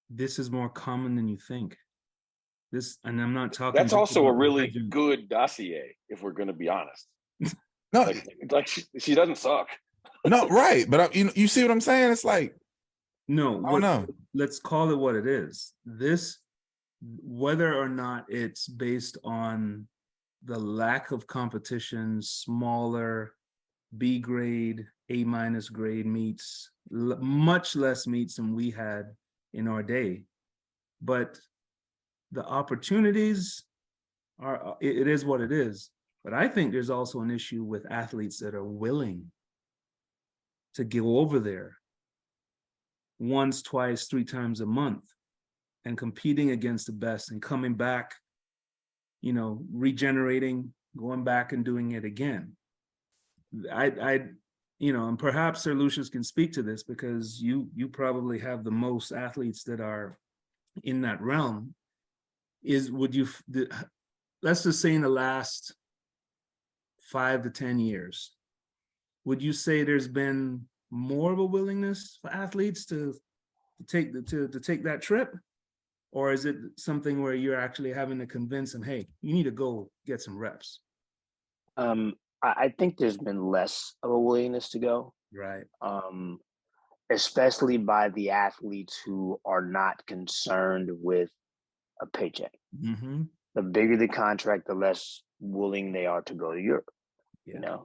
this is more common than you think. This, and I'm not talking. That's also a really legend. good dossier, if we're going to be honest. No, like she doesn't suck. No, right. But you see what I'm saying? It's like, no, let's call it what it is. This, whether or not it's based on the lack of competition, smaller B grade, A- grade meets, much less meets than we had in our day. But the opportunities are, it is what it is. But I think there's also an issue with athletes that are willing to go over there once, twice, 3 times a month and competing against the best and coming back, regenerating, going back and doing it again. And perhaps Sir Lucius can speak to this because you probably have the most athletes that are in that realm. Let's just say in the last 5 to 10 years, would you say there's been more of a willingness for athletes to take that trip? Or is it something where you're actually having to convince them, hey, you need to go get some reps? I think there's been less of a willingness to go. Right. Especially by the athletes who are not concerned with a paycheck. Mm-hmm. The bigger the contract, the less willing they are to go to Europe. Yeah.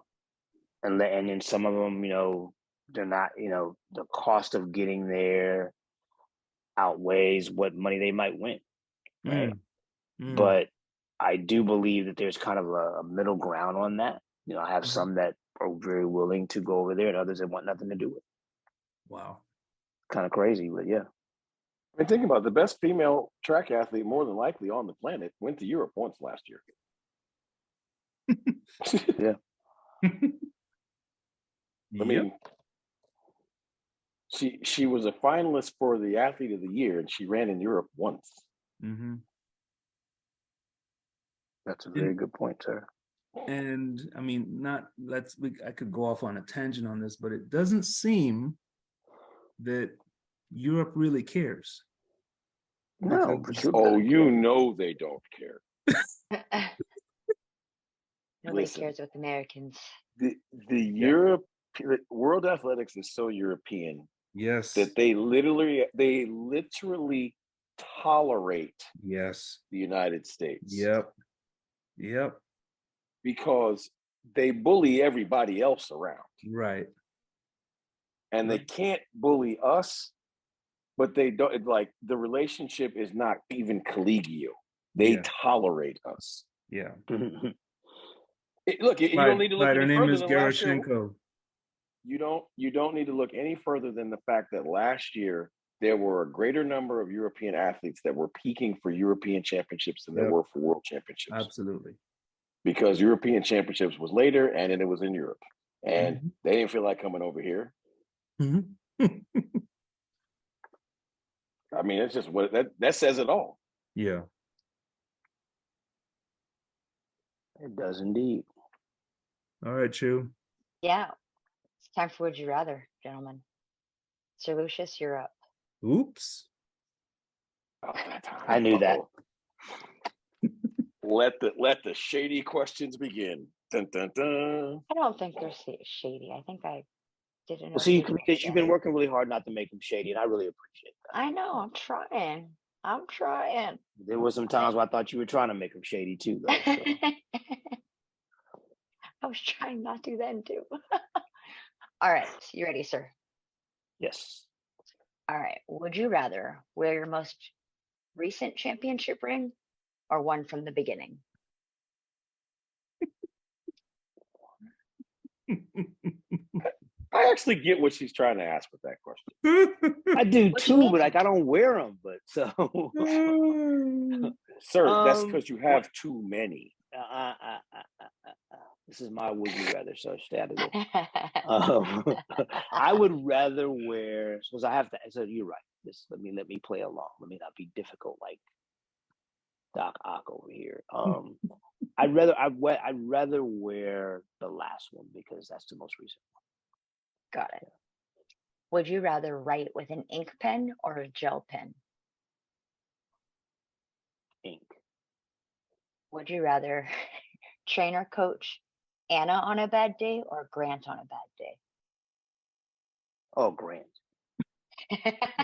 And then some of them, they're not, the cost of getting there outweighs what money they might win, right? But I do believe that there's kind of a middle ground on that. I have some that are very willing to go over there and others that want nothing to do with it. Wow. Kind of crazy, but yeah. I mean, think about it. The best female track athlete, more than likely on the planet, went to Europe once last year. Yeah. I mean, she was a finalist for the athlete of the year, and she ran in Europe once. Mm-hmm. That's a very good point, sir. And I mean, I could go off on a tangent on this, but it doesn't seem that Europe really cares. No, they don't care. Nobody cares with Americans. The World Athletics is so European. Yes. That they literally tolerate the United States. Yep. Because they bully everybody else around. Right. And they can't bully us, but they don't, like, the relationship is not even collegial. They tolerate us. Yeah. Look, you don't need to look any further than last year. Gerashenko. You don't need to look any further than the fact that last year there were a greater number of European athletes that were peaking for European championships than there were for world championships. Absolutely. Because European championships was later and then it was in Europe. And they didn't feel like coming over here. Mm-hmm. I mean, it's just what that says it all. Yeah. It does indeed. All right, Chew. Yeah. It's time for Would You Rather, gentlemen. Sir Lucius, you're up. Oops. I knew that. Let the shady questions begin. Dun, dun, dun. I don't think they're shady. I think I didn't know. Well, see, because you've been working really hard not to make them shady, and I really appreciate that. I know. I'm trying. There were some times where I thought you were trying to make them shady too, though. So. I was trying not to then too. All right. You ready, sir? Yes. All right. Would you rather wear your most recent championship ring or one from the beginning? I actually get what she's trying to ask with that question. I do What you too, mean? but like I don't wear them. But so, Sir, that's because you have too many. This is my would you rather, so stay out of this. I would rather wear because I have to. So you're right. Let me play along. Let me not be difficult like Doc Ock over here. I'd rather wear the last one because that's the most recent. Got it. Would you rather write with an ink pen or a gel pen? Ink. Would you rather train or coach Anna on a bad day or Grant on a bad day? Oh, Grant.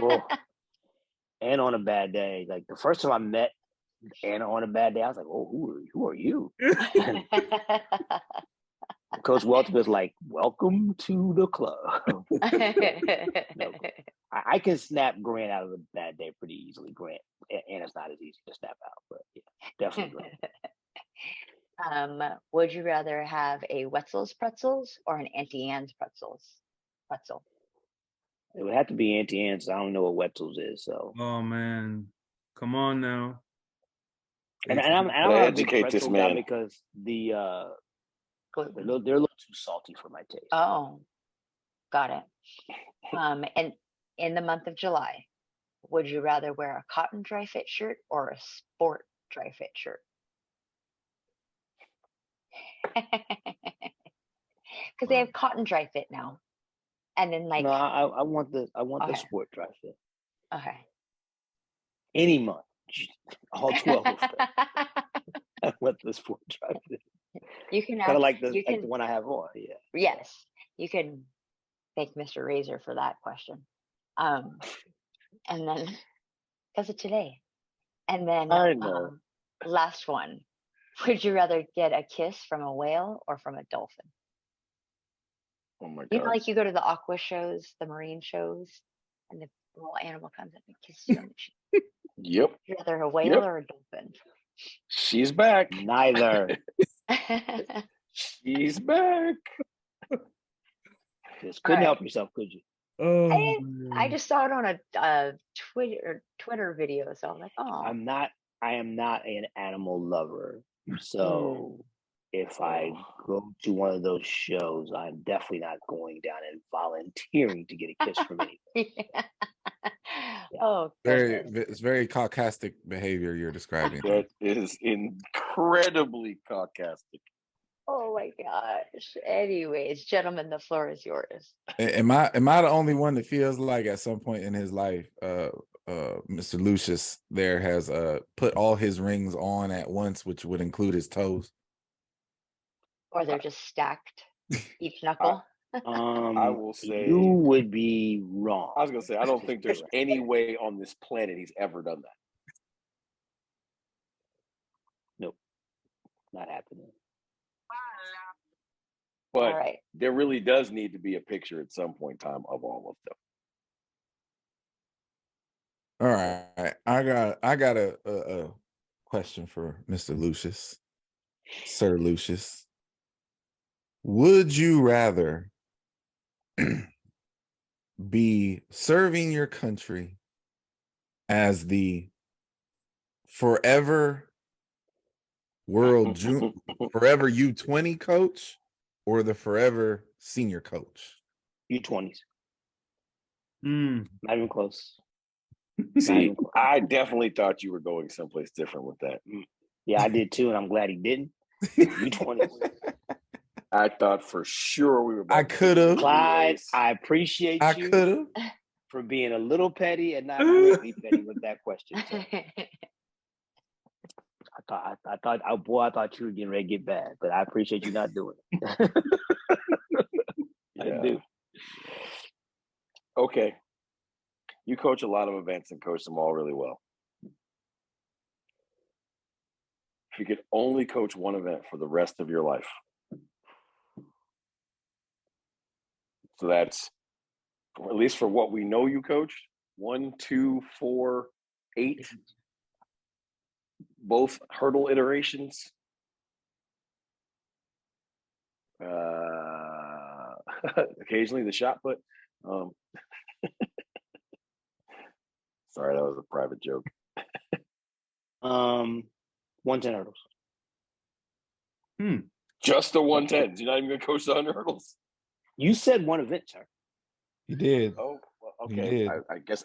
Well, Anna on a bad day. Like the first time I met Anna on a bad day, I was like, "Oh, who are you?" Coach Welch was like, "Welcome to the club." No, I can snap Grant out of a bad day pretty easily. Grant, and it's not as easy to snap out, but yeah, definitely Grant. Would you rather have a Wetzel's pretzels or an Auntie Anne's pretzel? It would have to be Auntie Anne's. I don't know what Wetzel's is, so. Oh man, come on now. And I'm not a big Educate pretzel this guy man. because they're a little too salty for my taste. Oh, got it. And in the month of July, would you rather wear a cotton dry fit shirt or a sport dry fit shirt? Because they have cotton dry fit now, and then like No, I want the Okay. sport dry fit. okay, Any month, all 12 of them. I want the sport dry fit. you can Kind of ask, like the you can one I have on. Yeah. yes, you can thank Mr. Razor for that question. And then because of today, and then I know. last one, would you rather get a kiss from a whale or from a dolphin? Oh my You know, God. like you go to the aqua shows, the marine shows, and the little animal comes up and kisses you on the cheek. Yep. Would you rather a whale or a dolphin? She's back. Neither. She's back. Just couldn't right. help yourself, could you? Oh, I just saw it on a Twitter video, so I'm like, oh. I am not an animal lover. So if I go to one of those shows, I'm definitely not going down and volunteering to get a kiss from anyone. Oh, goodness. It's very caucastic behavior you're describing. That is incredibly sarcastic. Oh my gosh. Anyways, gentlemen, the floor is yours. Am I the only one that feels like at some point in his life, Mr. Lucius there has put all his rings on at once, which would include his toes? Or they're just stacked, each knuckle. I will say you would be wrong. I was gonna say I don't think there's any way on this planet he's ever done that. Nope, not happening. But All right. there really does need to be a picture at some point in time of all of them. All right, I got a question for Mr. Lucius, Sir Lucius. Would you rather be serving your country as the forever forever U20 coach or the forever senior coach? U20s. Mm. Not even close. See, I definitely thought you were going someplace different with that. Yeah, I did too, and I'm glad he didn't. U20s. I thought for sure we were. I could have. Clyde, I appreciate I you could have. for being a little petty and not greatly petty with that question. sir. I thought you were getting ready to get bad, but I appreciate you not doing it. I do. Okay. You coach a lot of events and coach them all really well. If you could only coach one event for the rest of your life, so that's, at least for what we know you coached, 1, 2, 4, 8, both hurdle iterations. Occasionally the shot put. Sorry, that was a private joke. 110 hurdles. Just the 110s. You're not even gonna coach the 100 hurdles. You said one event, sir. You did. Oh, well, You okay. did.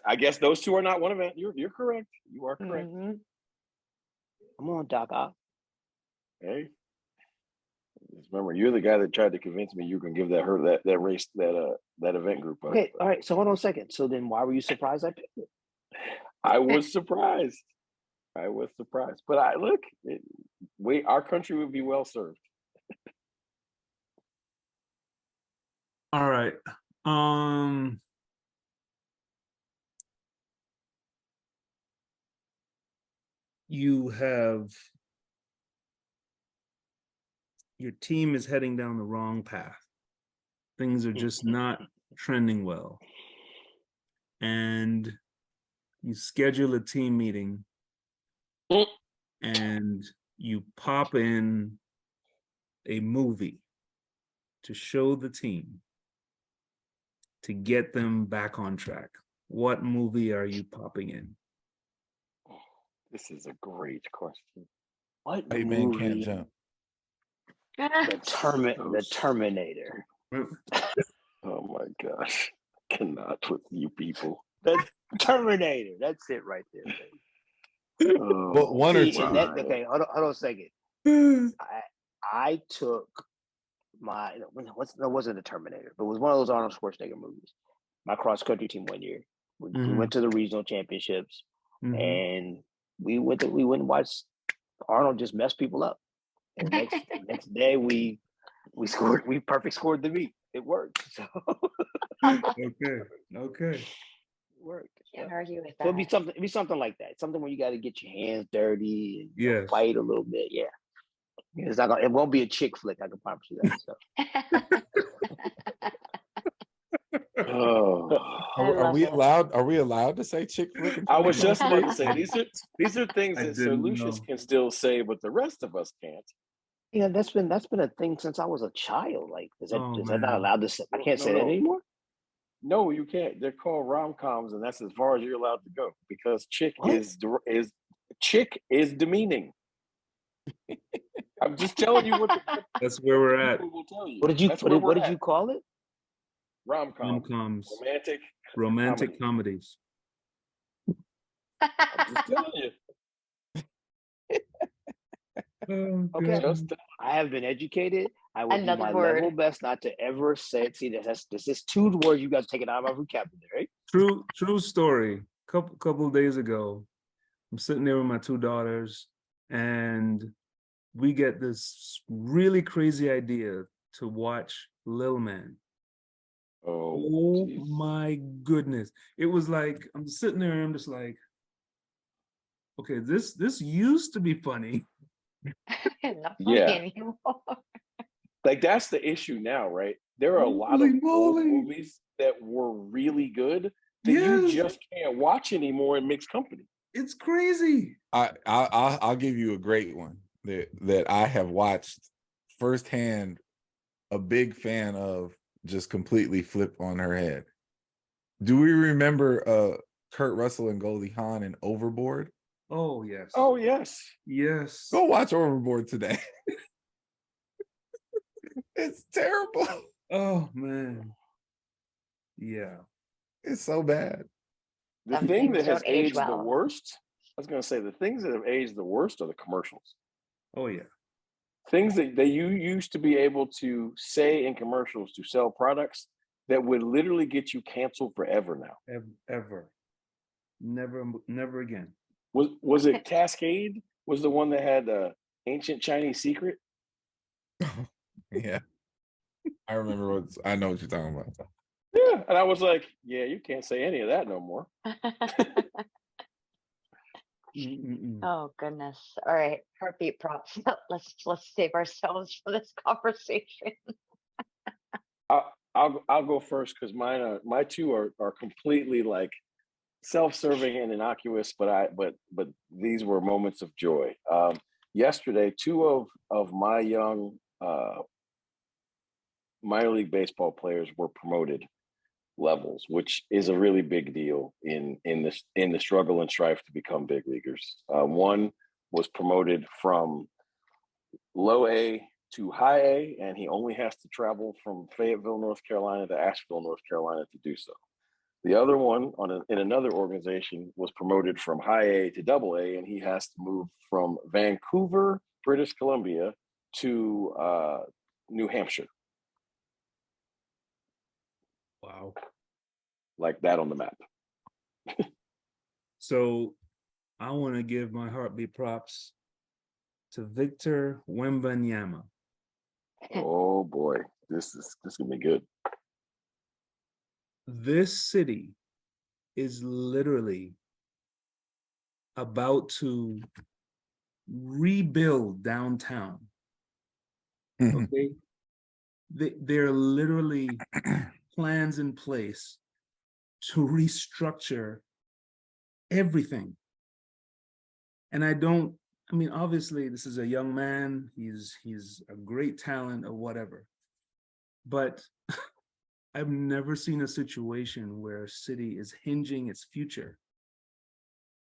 I guess those two are not one event. You're correct. You are correct. Come on, Doc Ock. Hey, just remember, you're the guy that tried to convince me you can give that race that event group up. Okay, all right. So hold on a second. So then, why were you surprised I picked it? I was surprised. But our country would be well served. All right. Your team is heading down the wrong path. Things are just not trending well. And you schedule a team meeting and you pop in a movie to show the team to get them back on track. What movie are you popping in? This is a great question. What Hey man, can't movie? jump. The Terminator. Oh my gosh. I cannot with you people. The Terminator. That's it right there. Baby. Well, one or two. Okay, hold on a second. I took my that wasn't the Terminator, but it was one of those Arnold Schwarzenegger movies. My cross country team one year. We went to the regional championships, and we went and watched Arnold just mess people up. And next day we perfect scored the meet. It worked. So Okay. It worked. Can't argue with that. So it'd be something like that. Something where you got to get your hands dirty and Yes. fight a little bit. Yeah. It's not it won't be a chick flick, I can promise you that. So. Are we allowed to say chick flick? I was just about to say these are things that Sir didn't Lucius know. can still say, but the rest of us can't. Yeah, that's been a thing since I was a child. Like, is that not man. allowed to say? I can't say that anymore. No, you can't. They're called rom-coms, and that's as far as you're allowed to go because chick is demeaning. I'm just telling you what That's where we're at. people will tell you. What did you call it? Rom-coms. Romantic comedies. I'm just telling you. Okay. Just I have been educated. I will Another do my word. level best not to ever say it. See, this is 2 words you guys take it out of my vocabulary. True story. Couple of days ago, I'm sitting there with my 2 daughters, and we get this really crazy idea to watch Lil Man. Oh my goodness. It was like, I'm sitting there and I'm just like, okay, this used to be funny. Not funny Yeah. anymore. like that's the issue now, right? There are a lot of old movies that were really good that you just can't watch anymore in mixed company. It's crazy. I'll give you a great one that I have watched firsthand. A big fan of, just completely flip on her head. Do we remember Kurt Russell and Goldie Hawn in Overboard? Oh yes. Oh yes. Yes. Go watch Overboard today. It's terrible. Oh man. Yeah. It's so bad. The Some thing that things has don't age aged the well. worst, I was going to say, the things that have aged the worst are the commercials. Oh yeah. things that you used to be able to say in commercials to sell products that would literally get you canceled forever now. Ever. Never again. Was it Cascade? Was the one that had ancient Chinese secret? Yeah. I remember I know what you're talking about. Yeah, and I was like, yeah, you can't say any of that no more. Oh goodness. All right, heartbeat props. Let's save ourselves for this conversation. I'll go first because my two are completely like self-serving and innocuous, but these were moments of joy. Yesterday, two of my young minor league baseball players were promoted levels, which is a really big deal in the struggle and strife to become big leaguers. One was promoted from low A to high A, and he only has to travel from Fayetteville, North Carolina to Asheville, North Carolina to do so. The other one in another organization was promoted from high A to double A, and he has to move from Vancouver, British Columbia to New Hampshire. Wow. Like that on the map. So I want to give my heartbeat props to Victor Wembanyama. Oh boy, this is gonna be good. This city is literally about to rebuild downtown. Okay. There are literally plans in place to restructure everything. And obviously this is a young man, he's a great talent or whatever, but I've never seen a situation where a city is hinging its future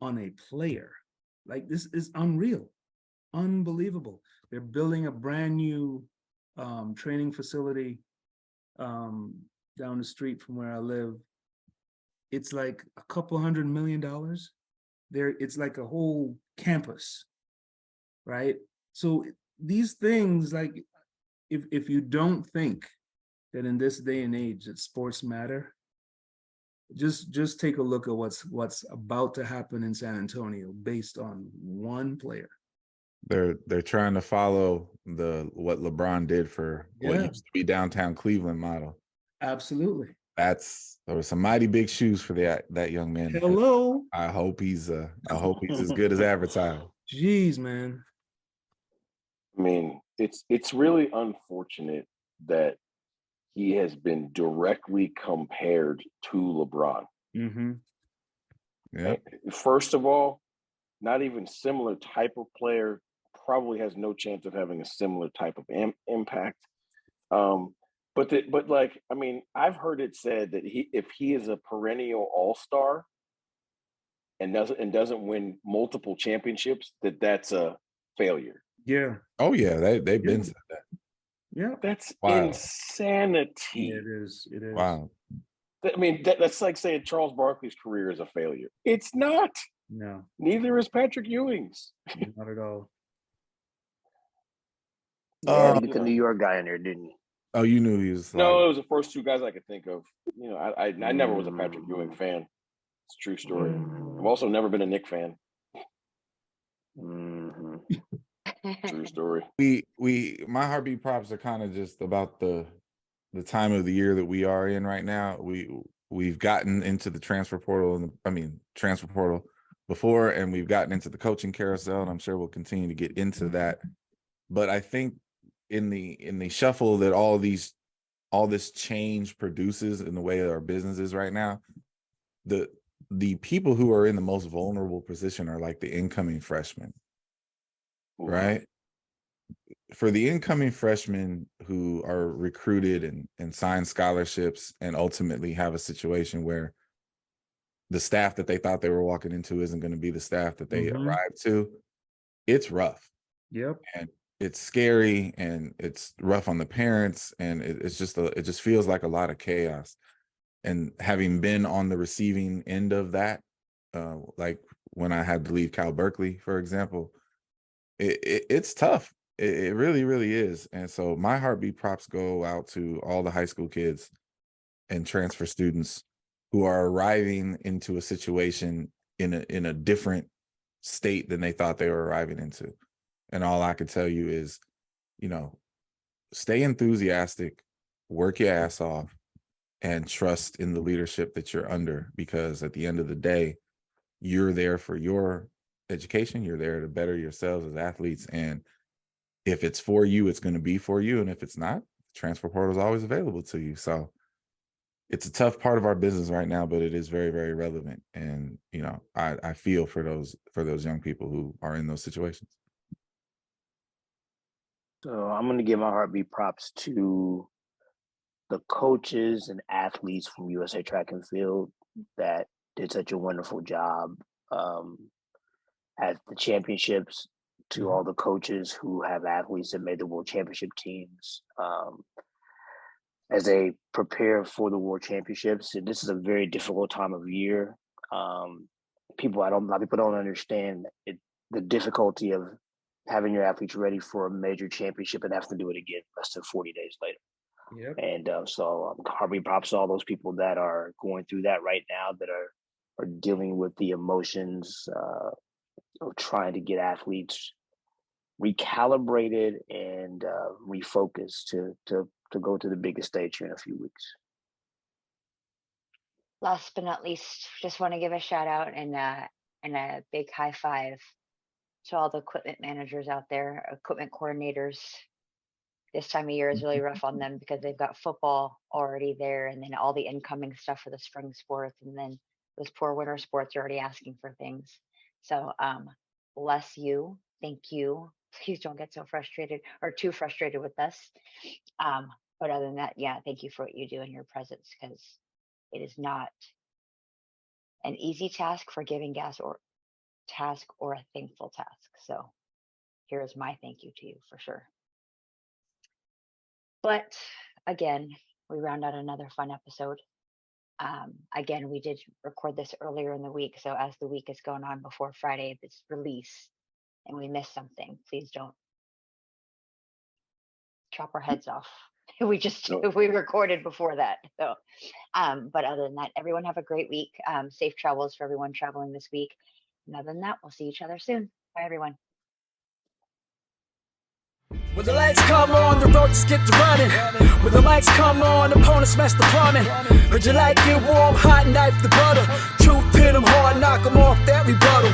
on a player. Like, this is unreal, unbelievable. They're building a brand new training facility down the street from where I live. It's like a couple $100 million. It's like a whole campus, right? So these things, like, if you don't think that in this day and age that sports matter, just take a look at what's about to happen in San Antonio based on one player. They're trying to follow what LeBron did for what used to be downtown Cleveland model. Absolutely. There were some mighty big shoes for that young man. Hello. I hope he's as good as advertised. Jeez, man. I mean, it's really unfortunate that he has been directly compared to LeBron. Mm-hmm. Yeah. First of all, not even similar type of player, probably has no chance of having a similar type of impact. But like, I mean, I've heard it said that if he is a perennial all-star and doesn't win multiple championships, that's a failure. Yeah. Oh yeah, they've been said that. Yeah. That's insanity. It is. Wow. I mean, that's like saying Charles Barkley's career is a failure. It's not. No. Neither is Patrick Ewing's. Not at all. Yeah, he get the New York guy in there, didn't he? Oh, you knew he was. No, it was the first two guys I could think of. You know, I never was a Patrick Ewing fan. It's a true story. I've also never been a Knick fan. True story. My heartbeat props are kind of just about the time of the year that we are in right now. We've gotten into the transfer portal before, and we've gotten into the coaching carousel, and I'm sure we'll continue to get into that. But I think in the shuffle that all this change produces in the way that our business is right now, the people who are in the most vulnerable position are like the incoming freshmen. Right? For the incoming freshmen who are recruited and sign scholarships and ultimately have a situation where the staff that they thought they were walking into isn't going to be the staff that they arrived to, it's rough. Yep. And it's scary, and it's rough on the parents, and it just feels like a lot of chaos. And having been on the receiving end of that, like when I had to leave Cal Berkeley, for example, it's tough. It really, really is. And so my heartbeat props go out to all the high school kids and transfer students who are arriving into a situation in a different state than they thought they were arriving into. And all I can tell you is, you know, stay enthusiastic, work your ass off, and trust in the leadership that you're under, because at the end of the day, you're there for your education. You're there to better yourselves as athletes. And if it's for you, it's going to be for you. And if it's not, transfer portal is always available to you. So it's a tough part of our business right now, but it is very, very relevant. And, you know, I feel for those young people who are in those situations. So I'm going to give my heartbeat props to the coaches and athletes from USA Track and Field that did such a wonderful job at the championships, to all the coaches who have athletes that made the World Championship teams as they prepare for the World Championships. And this is a very difficult time of year. A lot of people don't understand the difficulty of having your athletes ready for a major championship and having to do it again less than 40 days later. Yep. And so heartbeat props to all those people that are going through that right now, that are dealing with the emotions of trying to get athletes recalibrated and refocused to go to the biggest stage here in a few weeks. Last but not least, just want to give a shout out and a big high five to all the equipment managers out there, equipment coordinators. This time of year is really rough on them because they've got football already there, and then all the incoming stuff for the spring sports, and then those poor winter sports are already asking for things. So bless you. Thank you. Please don't get so frustrated or too frustrated with us. But other than that, yeah, thank you for what you do in your presence, because it is not an easy task, forgiving gas or task, or a thankful task. So here is my thank you to you for sure. But again, we round out another fun episode. Again, we did record this earlier in the week. So as the week is going on before Friday, this release, and we missed something, please don't chop our heads off. We recorded before that. So, but other than that, everyone have a great week. Safe travels for everyone traveling this week. And other than that, we'll see each other soon. Bye, everyone. When the lights come on, the roaches get to running. When the lights come on, opponents smash the plumbing. Heard you like it warm, hot, knife the butter. Truth hit them hard, knock them off that rebuttal.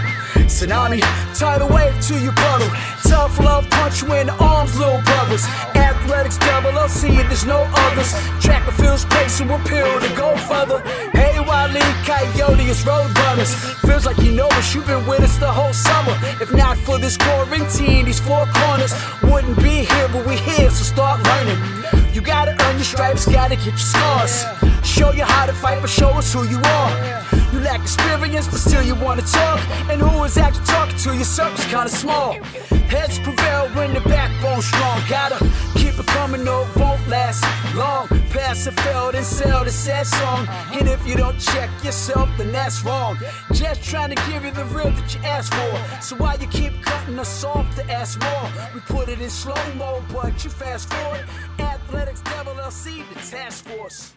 Tsunami, tidal wave to your puddle. Tough love, punch you in the arms, little brothers. Athletics LLC, there's no others. Track and field's pacing, we'll peel to go further. Hey, Wile E. Coyote, it's road runners. Feels like you know us, you've been with us the whole summer. If not for this quarantine, these four corners wouldn't be here, but we here, so start learning. You gotta earn your stripes, gotta get your scars. Show you how to fight, but show us who you are. You lack experience, but still you wanna talk. And who is actually talking to you? Circle's kinda small. Heads prevail when the backbone's strong. Gotta keep it coming, no, it won't last long. Pass and fail, then sell the sad song. And if you don't check yourself, then that's wrong. Just trying to give you the real that you asked for. So why you keep cutting us off to ask more? We put it in slow-mo, but you fast forward. Athletics LLC, the task force.